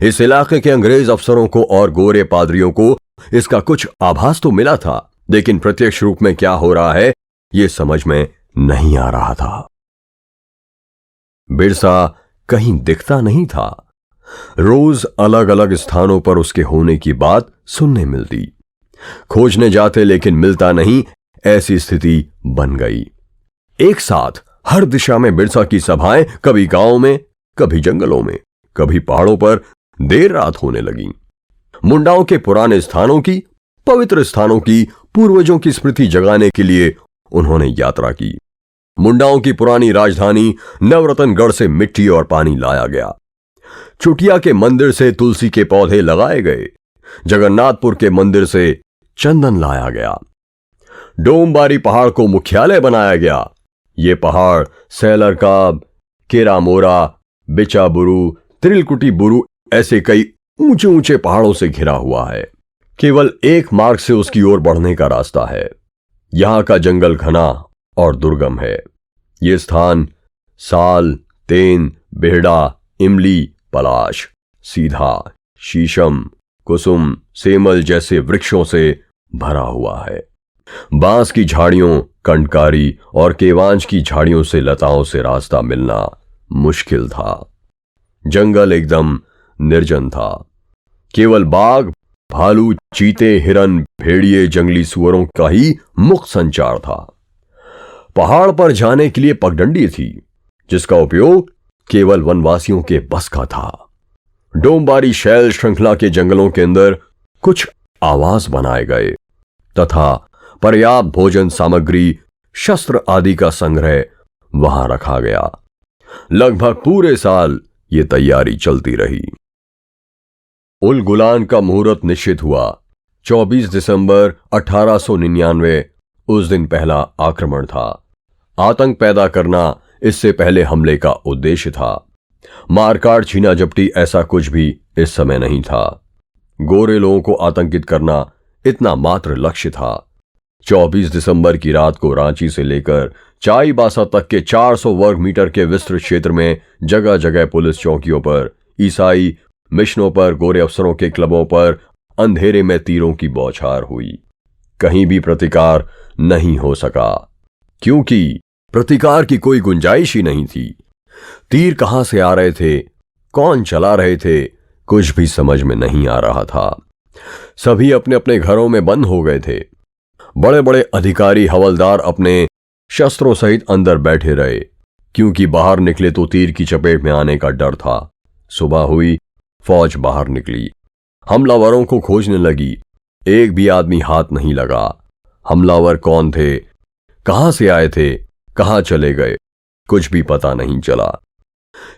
इस इलाके के अंग्रेज अफसरों को और गोरे पादरियों को इसका कुछ आभास तो मिला था, लेकिन प्रत्यक्ष रूप में क्या हो रहा है यह समझ में नहीं आ रहा था। बिरसा कहीं दिखता नहीं था। रोज अलग अलग स्थानों पर उसके होने की बात सुनने मिलती। खोजने जाते लेकिन मिलता नहीं, ऐसी स्थिति बन गई। एक साथ हर दिशा में बिरसा की सभाएं, कभी गांव में, कभी जंगलों में, कभी पहाड़ों पर देर रात होने लगीं। मुंडाओं के पुराने स्थानों की, पवित्र स्थानों की, पूर्वजों की स्मृति जगाने के लिए उन्होंने यात्रा की। मुंडाओं की पुरानी राजधानी नवरत्नगढ़ से मिट्टी और पानी लाया गया। चुटिया के मंदिर से तुलसी के पौधे लगाए गए। जगन्नाथपुर के मंदिर से चंदन लाया गया। डोमबारी पहाड़ को मुख्यालय बनाया गया। ये पहाड़ सैलरकाब, केरामोरा, बिचाबुरु, त्रिलकुटी बुरु ऐसे कई ऊंचे ऊंचे पहाड़ों से घिरा हुआ है। केवल एक मार्ग से उसकी ओर बढ़ने का रास्ता है। यहां का जंगल घना और दुर्गम है। ये स्थान साल, तेन, बेहड़ा, इमली, पलाश, सीधा, शीशम, कुसुम, सेमल जैसे वृक्षों से भरा हुआ है। बांस की झाड़ियों, कंडकारी और केवांच की झाड़ियों से लताओं से रास्ता मिलना मुश्किल था। जंगल एकदम निर्जन था। केवल बाघ, भालू, चीते, हिरन, भेड़िए, जंगली सुअरों का ही मुक्त संचार था। पहाड़ पर जाने के लिए पगडंडी थी, जिसका उपयोग केवल वनवासियों के बस का था। डोमबारी शैल श्रृंखला के जंगलों के अंदर कुछ आवास बनाए गए तथा पर्याप्त भोजन सामग्री, शस्त्र आदि का संग्रह वहां रखा गया। लगभग पूरे साल ये तैयारी चलती रही। उल गुलान का मुहूर्त निश्चित हुआ। 24 दिसंबर 1899 उस दिन पहला आक्रमण था। आतंक पैदा करना इससे पहले हमले का उद्देश्य था। मारकाट, छीना झपटी ऐसा कुछ भी इस समय नहीं था। गोरे लोगों को आतंकित करना इतना मात्र लक्ष्य था। 24 दिसंबर की रात को रांची से लेकर चाईबासा तक के 400 वर्ग मीटर के विस्तृत क्षेत्र में जगह जगह पुलिस चौकियों पर, ईसाई मिशनों पर, गोरे अफसरों के क्लबों पर अंधेरे में तीरों की बौछार हुई। कहीं भी प्रतिकार नहीं हो सका, क्योंकि प्रतिकार की कोई गुंजाइश ही नहीं थी। तीर कहां से आ रहे थे, कौन चला रहे थे, कुछ भी समझ में नहीं आ रहा था। सभी अपने अपने घरों में बंद हो गए थे। बड़े बड़े अधिकारी, हवलदार अपने शस्त्रों सहित अंदर बैठे रहे, क्योंकि बाहर निकले तो तीर की चपेट में आने का डर था। सुबह हुई, फौज बाहर निकली, हमलावरों को खोजने लगी। एक भी आदमी हाथ नहीं लगा। हमलावर कौन थे, कहां से आए थे, कहां चले गए, कुछ भी पता नहीं चला।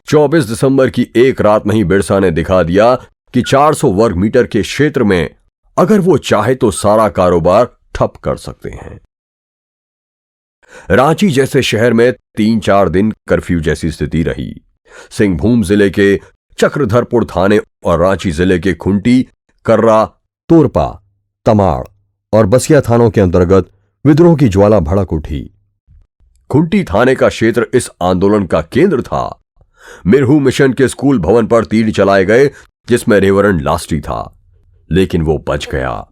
24 दिसंबर की एक रात में ही बिरसा ने दिखा दिया कि 400 वर्ग मीटर के क्षेत्र में अगर वो चाहे तो सारा कारोबार ठप कर सकते हैं। रांची जैसे शहर में 3-4 दिन कर्फ्यू जैसी स्थिति रही। सिंहभूम जिले के चक्रधरपुर थाने और रांची जिले के खुंटी, कर्रा, तोरपा, तमाड़ और बसिया थानों के अंतर्गत विद्रोह की ज्वाला भड़क उठी। खुंटी थाने का क्षेत्र इस आंदोलन का केंद्र था। मिरहू मिशन के स्कूल भवन पर तीर चलाए गए, जिसमें रेवरेंड लास्टी था, लेकिन वो बच गया।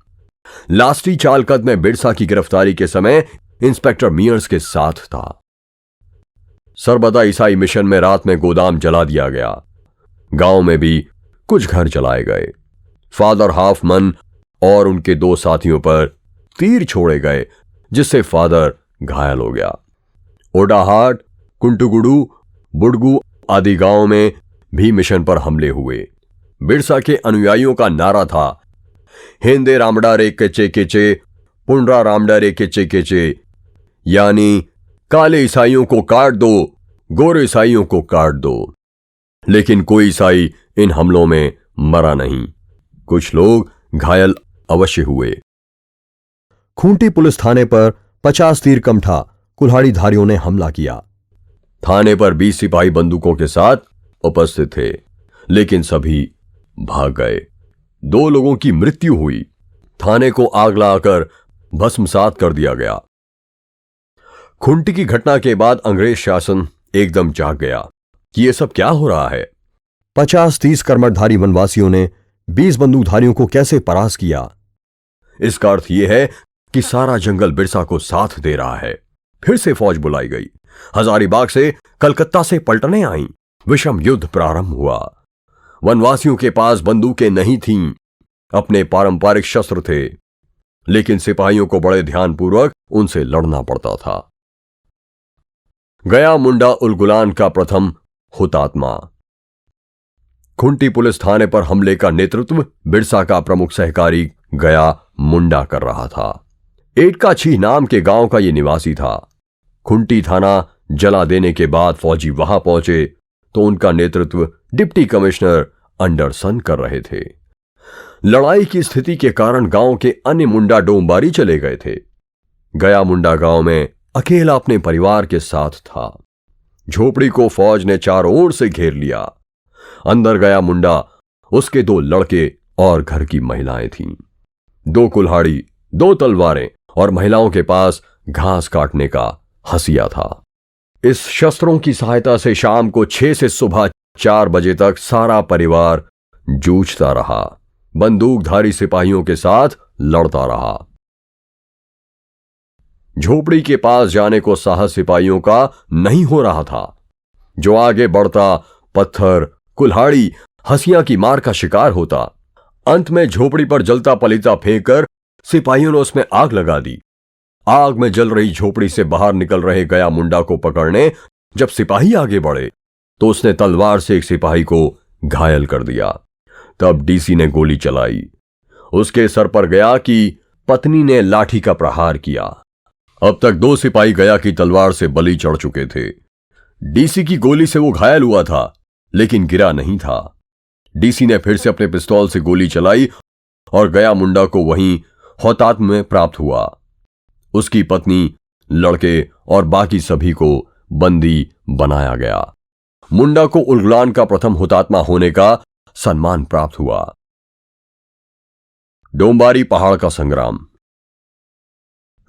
लास्टी चालकद में बिरसा की गिरफ्तारी के समय इंस्पेक्टर मियर्स के साथ था। सरबदा ईसाई मिशन में रात में गोदाम जला दिया गया। गांव में भी कुछ घर जलाए गए। फादर हाफमन और उनके 2 साथियों पर तीर छोड़े गए, जिससे फादर घायल हो गया। ओडाहाट, कुंटुगुडू, बुडगू आदि गांवों में भी मिशन पर हमले हुए। बिरसा के अनुयायियों का नारा था, हिंदे रामडा रे केचे केचे, पुंडरा रामडा रे केचे केचे, यानी काले ईसाइयों को काट दो, गोरे ईसाइयों को काट दो। लेकिन कोई ईसाई इन हमलों में मरा नहीं। कुछ लोग घायल अवश्य हुए। खूंटी पुलिस थाने पर 50 तीर कमठा कुल्हाड़ीधारियों ने हमला किया। थाने पर 20 सिपाही बंदूकों के साथ उपस्थित थे, लेकिन सभी भाग गए। 2 लोगों की मृत्यु हुई। थाने को आग लगाकर भस्मसात कर दिया गया। खुंटी की घटना के बाद अंग्रेज शासन एकदम जाग गया कि यह सब क्या हो रहा है। 50-30 कर्मठधारी वनवासियों ने 20 बंदूकधारियों को कैसे परास्त किया। इसका अर्थ यह है कि सारा जंगल बिरसा को साथ दे रहा है। फिर से फौज बुलाई गई। हजारीबाग से, कलकत्ता से पलटनें आईं। विषम युद्ध प्रारंभ हुआ। वनवासियों के पास बंदूकें नहीं थीं, अपने पारंपरिक शस्त्र थे, लेकिन सिपाहियों को बड़े ध्यानपूर्वक उनसे लड़ना पड़ता था। गया मुंडा उल गुलान का प्रथम हुतात्मा। खुंटी पुलिस थाने पर हमले का नेतृत्व बिरसा का प्रमुख सहकारी गया मुंडा कर रहा था। एटका छी नाम के गांव का यह निवासी था। खुंटी थाना जला देने के बाद फौजी वहां पहुंचे तो उनका नेतृत्व डिप्टी कमिश्नर अंडरसन कर रहे थे। लड़ाई की स्थिति के कारण गांव के अन्य मुंडा डोमबारी चले गए थे। गया मुंडा गांव में अकेला अपने परिवार के साथ था। झोपड़ी को फौज ने चारों ओर से घेर लिया। अंदर गया मुंडा, उसके 2 लड़के और घर की महिलाएं थीं। 2 कुल्हाड़ी, 2 तलवारें और महिलाओं के पास घास काटने का हंसिया था। इस शस्त्रों की सहायता से शाम को 6 से सुबह 4 बजे तक सारा परिवार जूझता रहा, बंदूकधारी सिपाहियों के साथ लड़ता रहा। झोपड़ी के पास जाने को साहस सिपाहियों का नहीं हो रहा था। जो आगे बढ़ता पत्थर, कुल्हाड़ी, हंसिया की मार का शिकार होता। अंत में झोपड़ी पर जलता पलीता फेंककर सिपाहियों ने उसमें आग लगा दी। आग में जल रही झोपड़ी से बाहर निकल रहे गया मुंडा को पकड़ने जब सिपाही आगे बढ़े तो उसने तलवार से एक सिपाही को घायल कर दिया। तब डीसी ने गोली चलाई। उसके सर पर गया की पत्नी ने लाठी का प्रहार किया। अब तक 2 सिपाही गया की तलवार से बलि चढ़ चुके थे। डीसी की गोली से वो घायल हुआ था लेकिन गिरा नहीं था। डीसी ने फिर से अपने पिस्तौल से गोली चलाई और गया मुंडा को वहीं हौतात्म्य में प्राप्त हुआ। उसकी पत्नी, लड़के और बाकी सभी को बंदी बनाया गया। मुंडा को उलगलान का प्रथम हुतात्मा होने का सम्मान प्राप्त हुआ। डोमबारी पहाड़ का संग्राम।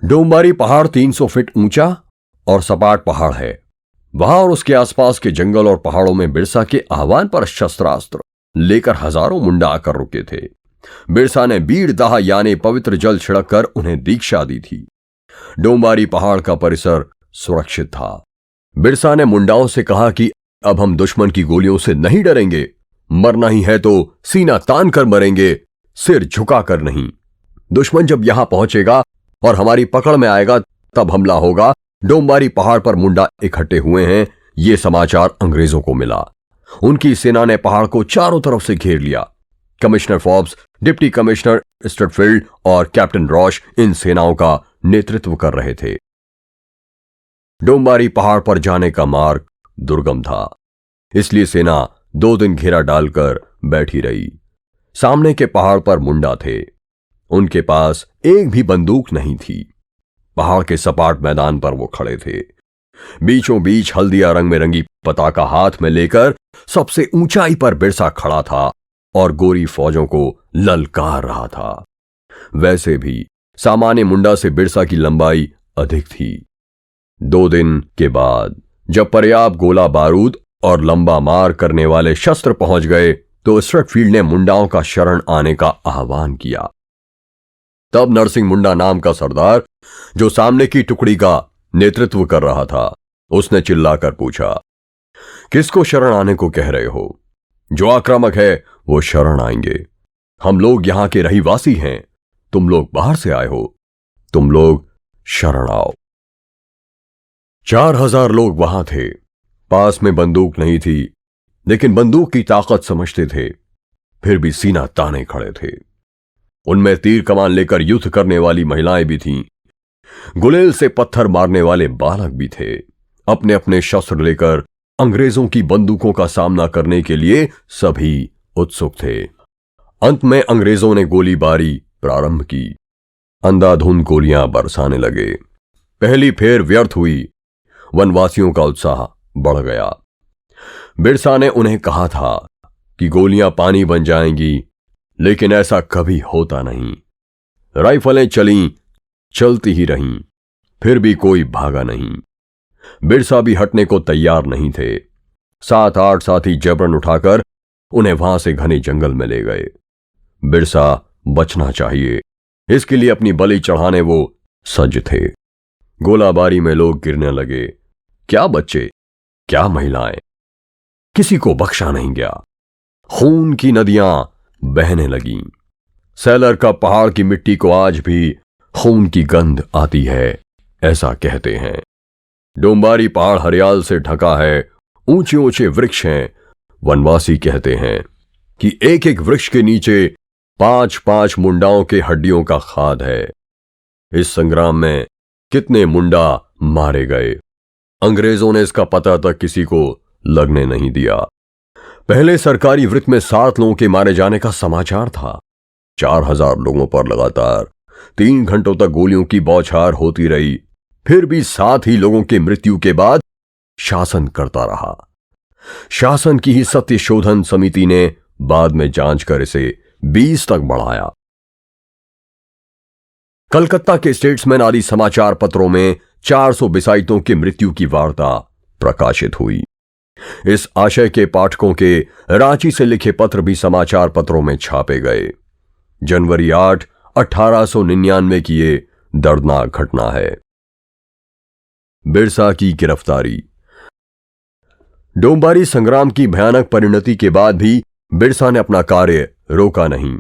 डोमबारी पहाड़ 300 फीट ऊंचा और सपाट पहाड़ है। वहां और उसके आसपास के जंगल और पहाड़ों में बिरसा के आह्वान पर शस्त्रास्त्र लेकर हजारों मुंडा आकर रुके थे। बिरसा ने बीड़ दाह यानी पवित्र जल छिड़ककर उन्हें दीक्षा दी थी। डोमबारी पहाड़ का परिसर सुरक्षित था। बिरसा ने मुंडाओं से कहा कि अब हम दुश्मन की गोलियों से नहीं डरेंगे। मरना ही है तो सीना तान कर मरेंगे, सिर झुकाकर नहीं। दुश्मन जब यहां पहुंचेगा और हमारी पकड़ में आएगा तब हमला होगा। डोमबारी पहाड़ पर मुंडा इकट्ठे हुए हैं, यह समाचार अंग्रेजों को मिला। उनकी सेना ने पहाड़ को चारों तरफ से घेर लिया। कमिश्नर फोर्ब्स, डिप्टी कमिश्नर स्टटफील्ड और कैप्टन रॉश इन सेनाओं का नेतृत्व कर रहे थे। डोमबारी पहाड़ पर जाने का मार्ग दुर्गम था, इसलिए सेना 2 दिन घेरा डालकर बैठी रही। सामने के पहाड़ पर मुंडा थे। उनके पास एक भी बंदूक नहीं थी। पहाड़ के सपाट मैदान पर वो खड़े थे। बीचों बीच हल्दिया रंग में रंगी पताका हाथ में लेकर सबसे ऊंचाई पर बिरसा खड़ा था और गोरी फौजों को ललकार रहा था। वैसे भी सामान्य मुंडा से बिरसा की लंबाई अधिक थी। 2 दिन के बाद जब पर्याप्त गोला बारूद और लंबा मार करने वाले शस्त्र पहुंच गए तो स्टटफील्ड ने मुंडाओं का शरण आने का आह्वान किया। तब नरसिंह मुंडा नाम का सरदार, जो सामने की टुकड़ी का नेतृत्व कर रहा था, उसने चिल्लाकर पूछा, किसको शरण आने को कह रहे हो? जो आक्रामक है वो शरण आएंगे। हम लोग यहां के रहीवासी हैं, तुम लोग बाहर से आए हो, तुम लोग शरण आओ। 4000 लोग वहां थे। पास में बंदूक नहीं थी, लेकिन बंदूक की ताकत समझते थे। फिर भी सीना ताने खड़े थे। उनमें तीर कमान लेकर युद्ध करने वाली महिलाएं भी थीं। गुलेल से पत्थर मारने वाले बालक भी थे। अपने अपने शस्त्र लेकर अंग्रेजों की बंदूकों का सामना करने के लिए सभी उत्सुक थे। अंत में अंग्रेजों ने गोलीबारी प्रारंभ की। अंधाधुंध गोलियां बरसाने लगे। पहली फेर व्यर्थ हुई। वनवासियों का उत्साह बढ़ गया। बिरसा ने उन्हें कहा था कि गोलियां पानी बन जाएंगी, लेकिन ऐसा कभी होता नहीं। राइफलें चलीं, चलती ही रहीं, फिर भी कोई भागा नहीं। बिरसा भी हटने को तैयार नहीं थे। 7-8 साथी जबरन उठाकर उन्हें वहां से घने जंगल में ले गए। बिरसा बचना चाहिए, इसके लिए अपनी बलि चढ़ाने वो सज्ज थे। गोलाबारी में लोग गिरने लगे। क्या बच्चे, क्या महिलाएं, किसी को बख्शा नहीं गया। खून की नदियां बहने लगीं। सैलर का पहाड़ की मिट्टी को आज भी खून की गंध आती है, ऐसा कहते हैं। डोमबारी पहाड़ हरियाल से ढका है, ऊंचे ऊंचे वृक्ष हैं। वनवासी कहते हैं कि एक एक वृक्ष के नीचे 5-5 मुंडाओं के हड्डियों का खाद है। इस संग्राम में कितने मुंडा मारे गए, अंग्रेजों ने इसका पता तक किसी को लगने नहीं दिया। पहले सरकारी वृत्त में 7 लोगों के मारे जाने का समाचार था। 4000 लोगों पर लगातार 3 घंटों तक गोलियों की बौछार होती रही, फिर भी 7 ही लोगों की मृत्यु के बाद शासन करता रहा। शासन की ही सत्य शोधन समिति ने बाद में जांच कर इसे 20 तक बढ़ाया। कलकत्ता के स्टेट्समैन आदि समाचार पत्रों में 400 बिसाइतों की मृत्यु की वार्ता प्रकाशित हुई। इस आशय के पाठकों के रांची से लिखे पत्र भी समाचार पत्रों में छापे गए। जनवरी 8, 1899 की ये दर्दनाक घटना है। बिरसा की गिरफ्तारी। डोंबारी संग्राम की भयानक परिणति के बाद भी बिरसा ने अपना कार्य रोका नहीं।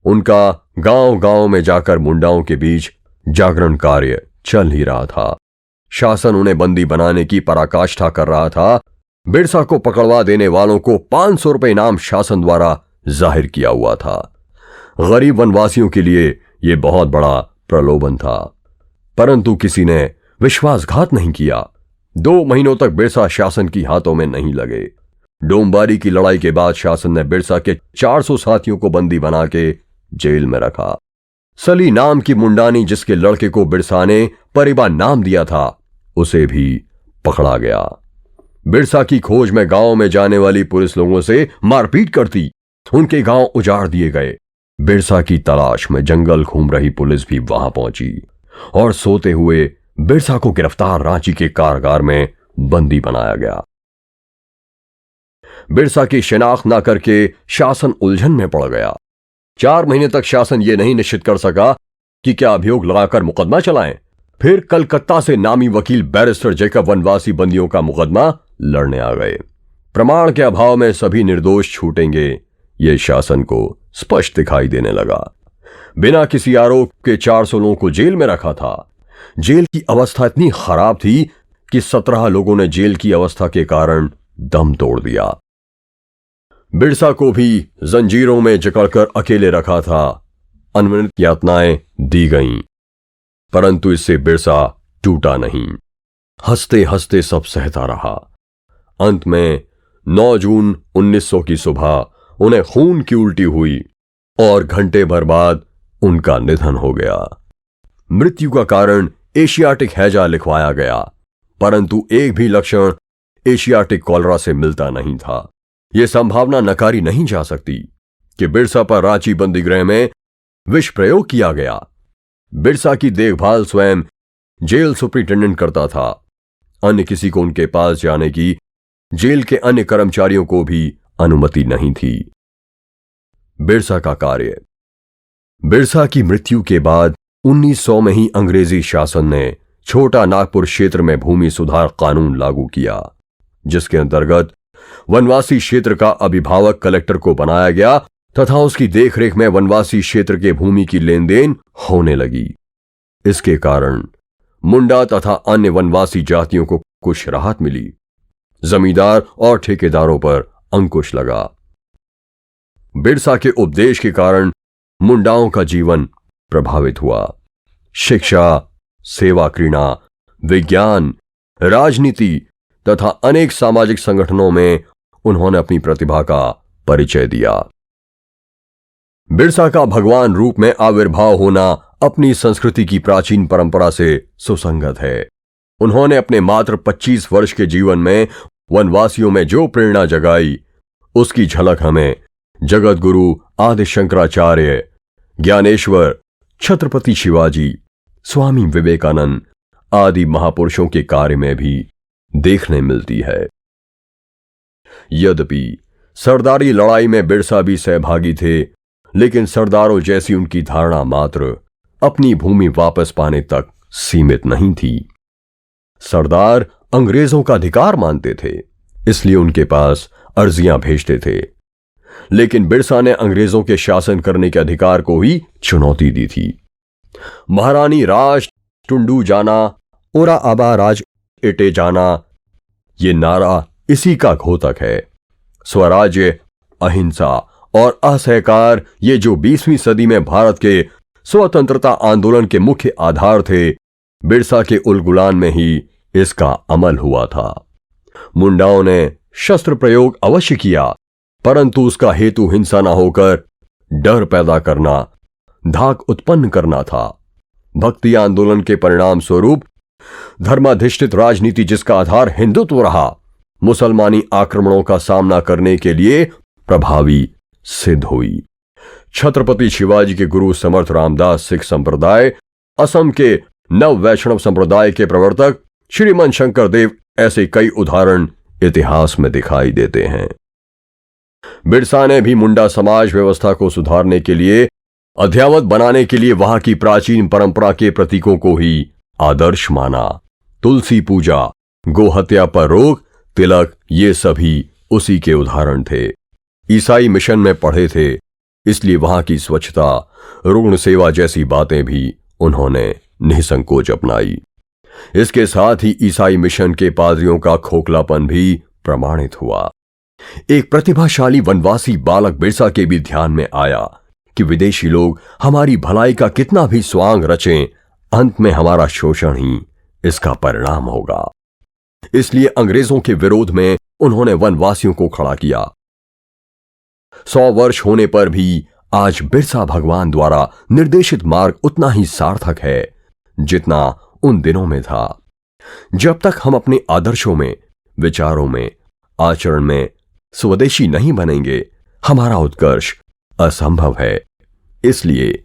उनका गांव-गांव में जाकर मुंडाओं के बीच जागरण कार्य चल ही रहा था। शासन उन्हें बंदी बनाने की पराकाष्ठा कर रहा था। बिरसा को पकड़वा देने वालों को 500 रुपए इनाम शासन द्वारा जाहिर किया हुआ था। गरीब वनवासियों के लिए यह बहुत बड़ा प्रलोभन था, परंतु किसी ने विश्वासघात नहीं किया। 2 महीनों तक बिरसा शासन की हाथों में नहीं लगे। डोंबारी की लड़ाई के बाद शासन ने बिरसा के 400 साथियों को बंदी बना के जेल में रखा। सली नाम की मुंडानी, जिसके लड़के को बिरसा ने परिबा नाम दिया था, उसे भी पकड़ा गया। बिरसा की खोज में गांव में जाने वाली पुलिस लोगों से मारपीट करती। उनके गांव उजाड़ दिए गए। बिरसा की तलाश में जंगल घूम रही पुलिस भी वहां पहुंची और सोते हुए बिरसा को गिरफ्तार रांची के कारागार में बंदी बनाया गया। बिरसा की शिनाख्त न करके शासन उलझन में पड़ गया। 4 महीने तक शासन यह नहीं निश्चित कर सका कि क्या अभियोग लगाकर मुकदमा चलाएं। फिर कलकत्ता से नामी वकील बैरिस्टर जेकब वनवासी बंदियों का मुकदमा लड़ने आ गए। प्रमाण के अभाव में सभी निर्दोष छूटेंगे, यह शासन को स्पष्ट दिखाई देने लगा। बिना किसी आरोप के 400 लोगों को जेल में रखा था। जेल की अवस्था इतनी खराब थी कि 17 लोगों ने जेल की अवस्था के कारण दम तोड़ दिया। बिरसा को भी जंजीरों में जकड़कर अकेले रखा था। अनवरत यातनाएं दी गईं, परंतु इससे बिरसा टूटा नहीं। हंसते हंसते सब सहता रहा। अंत में 9 जून 1900 की सुबह उन्हें खून की उल्टी हुई और घंटे भर बाद उनका निधन हो गया। मृत्यु का कारण एशियाटिक हैजा लिखवाया गया, परंतु एक भी लक्षण एशियाटिक कॉलरा से मिलता नहीं था। यह संभावना नकारी नहीं जा सकती कि बिरसा पर रांची बंदीगृह में विष प्रयोग किया गया। बिरसा की देखभाल स्वयं जेल सुपरिटेंडेंट करता था। अन्य किसी को उनके पास जाने की जेल के अन्य कर्मचारियों को भी अनुमति नहीं थी। बिरसा का कार्य। बिरसा की मृत्यु के बाद 1900 में ही अंग्रेजी शासन ने छोटा नागपुर क्षेत्र में भूमि सुधार कानून लागू किया, जिसके अंतर्गत वनवासी क्षेत्र का अभिभावक कलेक्टर को बनाया गया तथा उसकी देखरेख में वनवासी क्षेत्र के भूमि की लेन देन होने लगी। इसके कारण मुंडा तथा अन्य वनवासी जातियों को कुछ राहत मिली। जमींदार और ठेकेदारों पर अंकुश लगा। बिरसा के उपदेश के कारण मुंडाओं का जीवन प्रभावित हुआ। शिक्षा, सेवा क्रीड़ा, विज्ञान, राजनीति तथा अनेक सामाजिक संगठनों में उन्होंने अपनी प्रतिभा का परिचय दिया। बिरसा का भगवान रूप में आविर्भाव होना अपनी संस्कृति की प्राचीन परंपरा से सुसंगत है। उन्होंने अपने मात्र 25 वर्ष के जीवन में वनवासियों में जो प्रेरणा जगाई, उसकी झलक हमें जगत गुरु आदि शंकराचार्य, ज्ञानेश्वर, छत्रपति शिवाजी, स्वामी विवेकानंद आदि महापुरुषों के कार्य में भी देखने मिलती है। यद्यपि सरदारी लड़ाई में बिरसा भी सहभागी थे, लेकिन सरदारों जैसी उनकी धारणा मात्र अपनी भूमि वापस पाने तक सीमित नहीं थी। सरदार अंग्रेजों का अधिकार मानते थे, इसलिए उनके पास अर्जियां भेजते थे, लेकिन बिरसा ने अंग्रेजों के शासन करने के अधिकार को ही चुनौती दी थी। महारानी राज टुंडू जाना, ओरा आबा राज एटे जाना, ये नारा इसी का घोतक है। स्वराज्य, अहिंसा और असहकार, ये जो 20वीं सदी में भारत के स्वतंत्रता आंदोलन के मुख्य आधार थे, बिरसा के उलगुलान में ही इसका अमल हुआ था। मुंडाओं ने शस्त्र प्रयोग अवश्य किया, परंतु उसका हेतु हिंसा न होकर डर पैदा करना, धाक उत्पन्न करना था। भक्ति आंदोलन के परिणाम स्वरूप धर्माधिष्ठित राजनीति, जिसका आधार हिंदुत्व रहा, मुसलमानी आक्रमणों का सामना करने के लिए प्रभावी सिद्ध हुई। छत्रपति शिवाजी के गुरु समर्थ रामदास सिख संप्रदाय, असम के नव वैष्णव संप्रदाय के प्रवर्तक श्रीमन शंकर देव, ऐसे कई उदाहरण इतिहास में दिखाई देते हैं। बिरसा ने भी मुंडा समाज व्यवस्था को सुधारने के लिए, अध्यावत बनाने के लिए वहां की प्राचीन परंपरा के प्रतीकों को ही आदर्श माना। तुलसी पूजा, गोहत्या पर रोक, तिलक, ये सभी उसी के उदाहरण थे। ईसाई मिशन में पढ़े थे, इसलिए वहां की स्वच्छता, रुग्ण सेवा जैसी बातें भी उन्होंने निसंकोच अपनाई। इसके साथ ही ईसाई मिशन के पादरियों का खोखलापन भी प्रमाणित हुआ। एक प्रतिभाशाली वनवासी बालक बिरसा के भी ध्यान में आया कि विदेशी लोग हमारी भलाई का कितना भी स्वांग रचें, अंत में हमारा शोषण ही इसका परिणाम होगा। इसलिए अंग्रेजों के विरोध में उन्होंने वनवासियों को खड़ा किया। 100 वर्ष होने पर भी आज बिरसा भगवान द्वारा निर्देशित मार्ग उतना ही सार्थक है जितना उन दिनों में था। जब तक हम अपने आदर्शों में, विचारों में, आचरण में स्वदेशी नहीं बनेंगे, हमारा उत्कर्ष असंभव है। इसलिए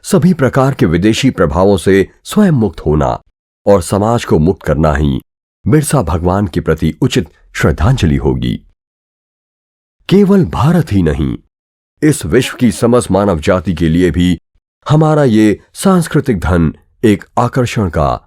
सभी प्रकार के विदेशी प्रभावों से स्वयं मुक्त होना और समाज को मुक्त करना ही बिरसा भगवान के प्रति उचित श्रद्धांजलि होगी। केवल भारत ही नहीं, इस विश्व की समस्त मानव जाति के लिए भी हमारा ये सांस्कृतिक धन एक आकर्षण का